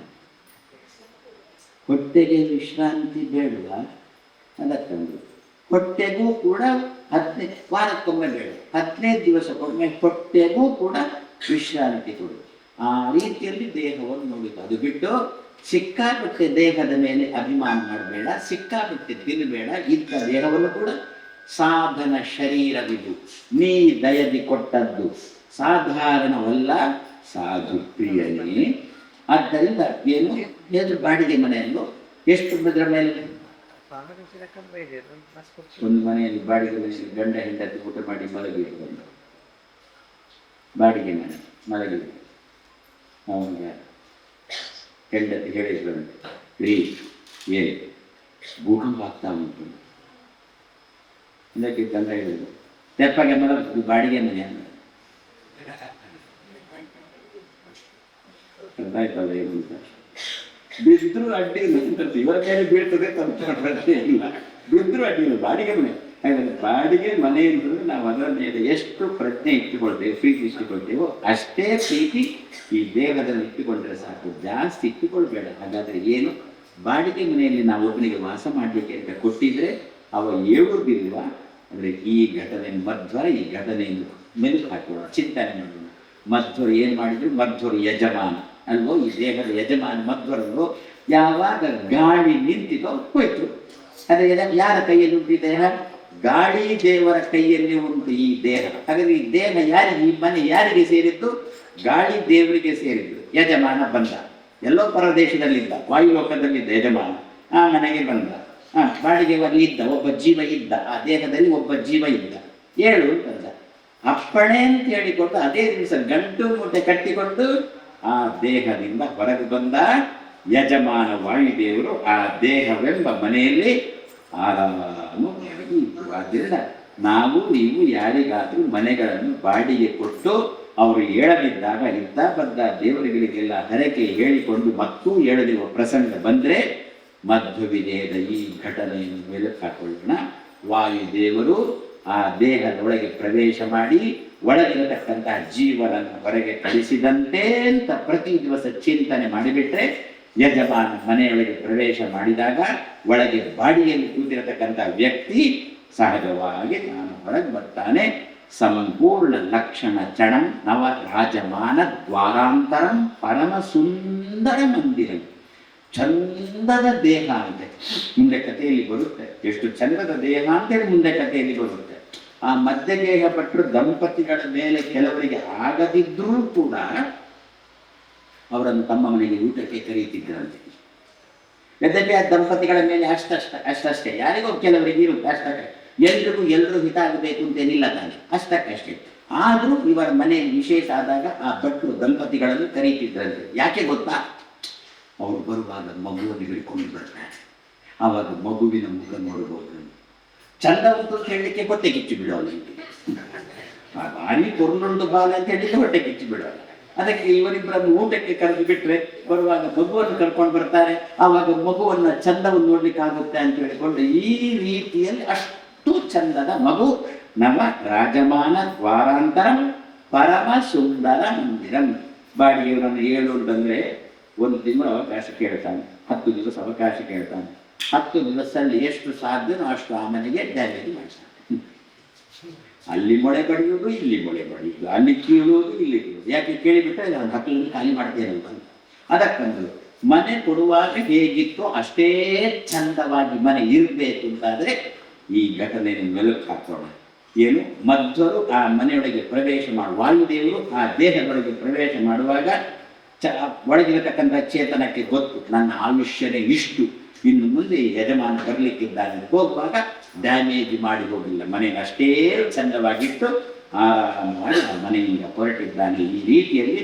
ಹೊಟ್ಟೆಗೆ ವಿಶ್ರಾಂತಿ ಬೇಡವಾ? ಅದಕ್ಕಂದು ಹೊಟ್ಟೆಗೂ ಕೂಡ 15 ವಾರಕ್ಕೊಮ್ಮೆ ಬೇಡ, 15 ದಿವಸಕ್ಕೊಮ್ಮೆ ಹೊಟ್ಟೆಗೂ ಕೂಡ ವಿಶ್ರಾಂತಿ ಕೊಡು. ಆ ರೀತಿಯಲ್ಲಿ ದೇಹವನ್ನು ನೋಡಿತು. ಅದು ಬಿಟ್ಟು ಸಿಕ್ಕಾಪಟ್ಟೆ ದೇಹದ ಮೇಲೆ ಅಭಿಮಾನ ಮಾಡಬೇಡ, ಸಿಕ್ಕಾಪಟ್ಟೆ ತಿನ್ನಬೇಡ. ಇಂಥ ದೇಹವನ್ನು ಕೂಡ ಸಾಧನ ಶರೀರವಿದು, ನೀ ದಯದಿ ಕೊಟ್ಟದ್ದು, ಸಾಧಾರಣವಲ್ಲ, ಸಾಧು ಪ್ರಿಯನೇ. ಆದ್ದರಿಂದ ಏನು ಹೇಳಿದ್ರು, ಬಾಡಿಗೆ ಮನೆಯನ್ನು ಎಷ್ಟು ಇದರ ಮೇಲೆ, ಒಂದು ಮನೆಯಲ್ಲಿ ಬಾಡಿಗೆ ಮನೆಯಲ್ಲಿ ಗಂಡ ಹೆಂಡತಿ ಊಟ ಮಾಡಿ ಮಲಗಿರ್ಬೋದು, ಬಾಡಿಗೆ ಮನೆ ಮಲಗಿದ್ರು. ಅವನಿಗೆ ಹೆಂಡತಿ ಹೇಳಿದ್ರು, ರೀ ಏನು ಭೂಕಂಪ ಆಗ್ತಾ ಉಂಟು. ಇದಕ್ಕೆ ಗಂಡ ಹೇಳಿದ್ರು, ತೆಪ್ಪಗೆ ಮಲಗಿದ್ದು ಬಾಡಿಗೆ ಮನೆ ಅಂತ. ಅರ್ಥಾಯ್ತದ ಏನು ಅಂತ? ಬಿದ್ದರೂ ಅಡ್ಡಿ ಇಲ್ಲ ಅಂತ, ಇವರ ಮೇಲೆ ಬೀಳ್ತದೆ ತಂತ್ರ ಇಲ್ಲ, ಬಿದ್ದರೂ ಅಡ್ಡಿ ಇಲ್ಲ, ಬಾಡಿಗೆ ಮನೆ. ಹಾಗಾದ್ರೆ ಬಾಡಿಗೆ ಮನೆ ಅಂತಂದ್ರೆ ನಾವು ಅದರ ಮೇಲೆ ಎಷ್ಟು ಪ್ರಜ್ಞೆ ಇಟ್ಟುಕೊಳ್ತೇವೆ, ಪ್ರೀತಿ ಇಟ್ಟುಕೊಳ್ತೇವೋ ಅಷ್ಟೇ ಪ್ರೀತಿ ಈ ದೇಹದಲ್ಲಿ ಇಟ್ಟುಕೊಂಡ್ರೆ ಸಾಕು, ಜಾಸ್ತಿ ಇಟ್ಟುಕೊಳ್ಬೇಡ. ಹಾಗಾದ್ರೆ ಏನು, ಬಾಡಿಗೆ ಮನೆಯಲ್ಲಿ ನಾವು ಒಬ್ಬನಿಗೆ ವಾಸ ಮಾಡಲಿಕ್ಕೆ ಅಂತ ಕೊಟ್ಟಿದ್ರೆ ಅವ ಹೇಳುವುದಿಲ್ವಾ? ಅಂದರೆ ಈ ಘಟನೆ ಮಧ್ವರ, ಈ ಘಟನೆಯನ್ನು ಮೆಲುಕು ಹಾಕೋಣ, ಚಿಂತನೆ ಮಾಡೋಣ. ಮಧ್ವರು ಏನು ಮಾಡಿದ್ರು? ಮಧ್ವರು ಯಜಮಾನ ಅಲ್ವೋ, ಈ ದೇಹದ ಯಜಮಾನ ಮಧ್ವರರು. ಯಾವಾಗ ಗಾಳಿ ನಿಂತಿತೋ ಹೋಯ್ತು. ಅದೇ ಯಾರ ಕೈಯಲ್ಲಿ ಉಂಟು ಈ ದೇಹ? ಗಾಳಿ ದೇವರ ಕೈಯಲ್ಲಿ ಉಂಟು ಈ ದೇಹ. ಹಾಗಾದ್ರೆ ಈ ದೇಹ ಯಾರಿಗೆ, ಈ ಮನೆ ಯಾರಿಗೆ ಸೇರಿದ್ದು? ಗಾಳಿ ದೇವರಿಗೆ ಸೇರಿದ್ದು. ಯಜಮಾನ ಬಂದ, ಎಲ್ಲೋ ಪರದೇಶದಲ್ಲಿದ್ದ, ವಾಯುಲೋಕದಲ್ಲಿದ್ದ ಯಜಮಾನ, ಆ ಮನೆಗೆ ಬಂದ. ಬಾಡಿಗೆ ಇದ್ದ ಒಬ್ಬ ಜೀವ ಇದ್ದ, ಆ ದೇಹದಲ್ಲಿ ಒಬ್ಬ ಜೀವ ಇದ್ದ. ಏಳು ಬಂದ, ಅಪ್ಪಣೆ ಅಂತ ಹೇಳಿಕೊಂಡು ಅದೇ ದಿವಸ ಗಂಟು ಮುಟ್ಟೆ ಕಟ್ಟಿಕೊಂಡು ಆ ದೇಹದಿಂದ ಹೊರಗೆ ಬಂದ ಯಜಮಾನ ವಾಯುದೇವರು. ಆ ದೇಹವೆಂಬ ಮನೆಯಲ್ಲಿ ಆರಾಮವಾಗಿ ಇತ್ತು. ಆದ್ದರಿಂದ ನಾವು ನೀವು ಯಾರಿಗಾದರೂ ಮನೆಗಳನ್ನು ಬಾಡಿಗೆ ಕೊಟ್ಟು ಅವರು ಹೇಳದಿದ್ದಾಗ ಇದ್ದ ಬದ್ದ ದೇವರುಗಳಿಗೆಲ್ಲ ಹರಕೆ ಹೇಳಿಕೊಂಡು ಮತ್ತೂ ಹೇಳದಿರುವ ಪ್ರಸಂಗ ಬಂದರೆ ಮಧ್ವವಿದೇದ ಈ ಘಟನೆಯನ್ನು ಮೆಲುಕು ಹಾಕೊಳ್ಳೋಣ. ವಾಯುದೇವರು ಆ ದೇಹದೊಳಗೆ ಪ್ರವೇಶ ಮಾಡಿ ಒಳಗಿರತಕ್ಕಂತಹ ಜೀವನನ್ನು ಹೊರಗೆ ಕಳಿಸಿದಂತೆ ಅಂತ ಪ್ರತಿ ದಿವಸ ಚಿಂತನೆ ಮಾಡಿಬಿಟ್ರೆ, ಯಜಮಾನ ಮನೆಯೊಳಗೆ ಪ್ರವೇಶ ಮಾಡಿದಾಗ ಒಳಗೆ ಬಾಡಿಯಲ್ಲಿ ಕೂತಿರತಕ್ಕಂಥ ವ್ಯಕ್ತಿ ಸಹಜವಾಗಿ ನಾನು ಹೊರಗೆ ಬರ್ತಾನೆ. ಸಂಪೂರ್ಣ ಲಕ್ಷಣ ಚಣಂ ನವ ರಾಜಮಾನ ದ್ವಾರಾಂತರಂ ಪರಮ ಸುಂದರ ಮಂದಿರಂ. ಚಂದದ ದೇಹ ಅಂತೆ ಮುಂದೆ ಕಥೆಯಲ್ಲಿ ಬರುತ್ತೆ. ಎಷ್ಟು ಚಂದದ ದೇಹ ಅಂತೇಳಿ ಮುಂದೆ ಕಥೆಯಲ್ಲಿ ಬರುತ್ತೆ. ಆ ಮಧ್ಯಗೇಹ ಪಟ್ಟರು ದಂಪತಿಗಳ ಮೇಲೆ ಕೆಲವರಿಗೆ ಆಗದಿದ್ರೂ ಕೂಡ ಅವರನ್ನು ತಮ್ಮ ಮನೆಗೆ ಊಟಕ್ಕೆ ಕರೀತಿದ್ದರಂತೆ. ಯದ್ಯಪಿ ಆ ದಂಪತಿಗಳ ಮೇಲೆ ಅಷ್ಟಷ್ಟೇ ಯಾರಿಗೋ ಕೆಲವರಿಗೆ ಇರುತ್ತೆ ಅಷ್ಟೇ. ಎಲ್ರಿಗೂ ಎಲ್ಲರೂ ಹಿತ ಆಗಬೇಕು ಅಂತೇನಿಲ್ಲ ತಾನೆ, ಅಷ್ಟಕ್ಕಷ್ಟೇ. ಆದರೂ ಇವರ ಮನೆ ವಿಶೇಷ ಆದಾಗ ಆ ಭಟ್ರು ದಂಪತಿಗಳನ್ನು ಕರೀತಿದ್ರಂತೆ. ಯಾಕೆ ಗೊತ್ತಾ? ಅವರು ಬರುವಾಗ ಮಗುವನ್ನು ಹಿಡ್ಕೊಂಡು ಬರ್ತಾರೆ. ಆವಾಗ ಮಗುವಿನ ಮುಖ ನೋಡ್ಬೋದು. ಚಂದ ಉಂಟು ಅಂತ ಹೇಳಲಿಕ್ಕೆ ಹೊಟ್ಟೆ ಕಿಚ್ಚು ಬಿಡೋಲ್ಲ. ಭಾರಿ ಕೊರ್ಲುಂಟು ಬಾಲ ಅಂತ ಹೇಳಿದ್ರೆ ಹೊಟ್ಟೆ ಕಿಚ್ಚು ಬಿಡೋಲ್ಲ. ಅದಕ್ಕೆ ಇವರಿಬ್ಬರನ್ನು ಊಟಕ್ಕೆ ಕರೆದು ಬಿಟ್ರೆ ಬರುವಾಗ ಮಗುವನ್ನು ಕರ್ಕೊಂಡು ಬರ್ತಾರೆ. ಆವಾಗ ಮಗುವನ್ನ ಚಂದವನ್ನು ನೋಡ್ಲಿಕ್ಕೆ ಆಗುತ್ತೆ ಅಂತ ಹೇಳಿಕೊಂಡು ಈ ರೀತಿಯಲ್ಲಿ ಅಷ್ಟು ಚಂದದ ಮಗು. ನವ ರಾಜಮಾನ ದ್ವಾರಾಂತರಂ ಪರಮ ಸುಂದರ ಮಂದಿರಂ. ಬಾಡಿಗೆಯವರನ್ನು 7 ಬಂದ್ರೆ 1 ತಿಂಗಳು ಅವಕಾಶ ಕೇಳ್ತಾನೆ, 10 ದಿವಸ ಅವಕಾಶ ಕೇಳ್ತಾನೆ. 10 ದಿವಸದಲ್ಲಿ ಎಷ್ಟು ಸಾಧ್ಯನೋ ಅಷ್ಟು ಆ ಮನೆಗೆ ಡ್ಯಾಮೇಜ್ ಮಾಡ್ತಾನೆ. ಅಲ್ಲಿ ಮೊಳೆ ಬಡಿಯೋದು, ಇಲ್ಲಿ ಮೊಳೆ ಬಡಿಯೋದು, ಅಲ್ಲಿ ಕೀಳೋದು, ಇಲ್ಲಿ ಕೀಳೋದು. ಯಾಕೆ ಕೇಳಿಬಿಟ್ರೆ ನಾನು 10 ಖಾಲಿ ಮಾಡ್ತೇನಂತ. ಅದಕ್ಕಂದ್ರು ಮನೆ ಕೊಡುವಾಗ ಹೇಗಿತ್ತು ಅಷ್ಟೇ ಚಂದವಾಗಿ ಮನೆ ಇರಬೇಕು ಅಂತಾದರೆ ಈ ಘಟನೆಯನ್ನು ಮೆಲುಕು ಹಾಕೋಣ. ಏನು, ಮಧ್ವರು ಆ ಮನೆಯೊಳಗೆ ಪ್ರವೇಶ ವಾಯುದೇವರು ಆ ದೇಹದೊಳಗೆ ಪ್ರವೇಶ ಮಾಡುವಾಗ ಒಳಗಿರತಕ್ಕಂಥ ಚೇತನಕ್ಕೆ ಗೊತ್ತು, ನನ್ನ ಆಯುಷ್ಯನೇ ಇಷ್ಟು, ಇನ್ನು ಮುಂದೆ ಯಜಮಾನ ಬರಲಿಕ್ಕಿದ್ದಾನೆ. ಹೋಗುವಾಗ ಡ್ಯಾಮೇಜ್ ಮಾಡಿ ಹೋಗಿಲ್ಲ, ಮನೆಯನ್ನು ಅಷ್ಟೇ ಚಂದವಾಗಿಟ್ಟು ಆರಾಮವಾಗಿ ಆ ಮನೆಯಿಂದ ಹೊರಟಿದ್ದಾನೆ. ಈ ರೀತಿಯಲ್ಲಿ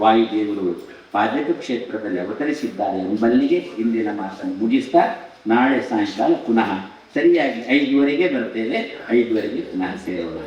ವಾಯುದೇವರು ಪಾಜಕ ಕ್ಷೇತ್ರದಲ್ಲಿ ಅವತರಿಸಿದ್ದಾರೆ ಎಂಬಲ್ಲಿಗೆ ಇಂದಿನ ಮಾತನ್ನು ಮುಗಿಸ್ತಾ ನಾಳೆ ಸಾಯಂಕಾಲ ಪುನಃ ಸರಿಯಾಗಿ 5 ಗಂಟೆಗೆ ಬರ್ತೇವೆ. 5 ಗಂಟೆಗೆ ಪುನಃ ಸೇರೋಣ.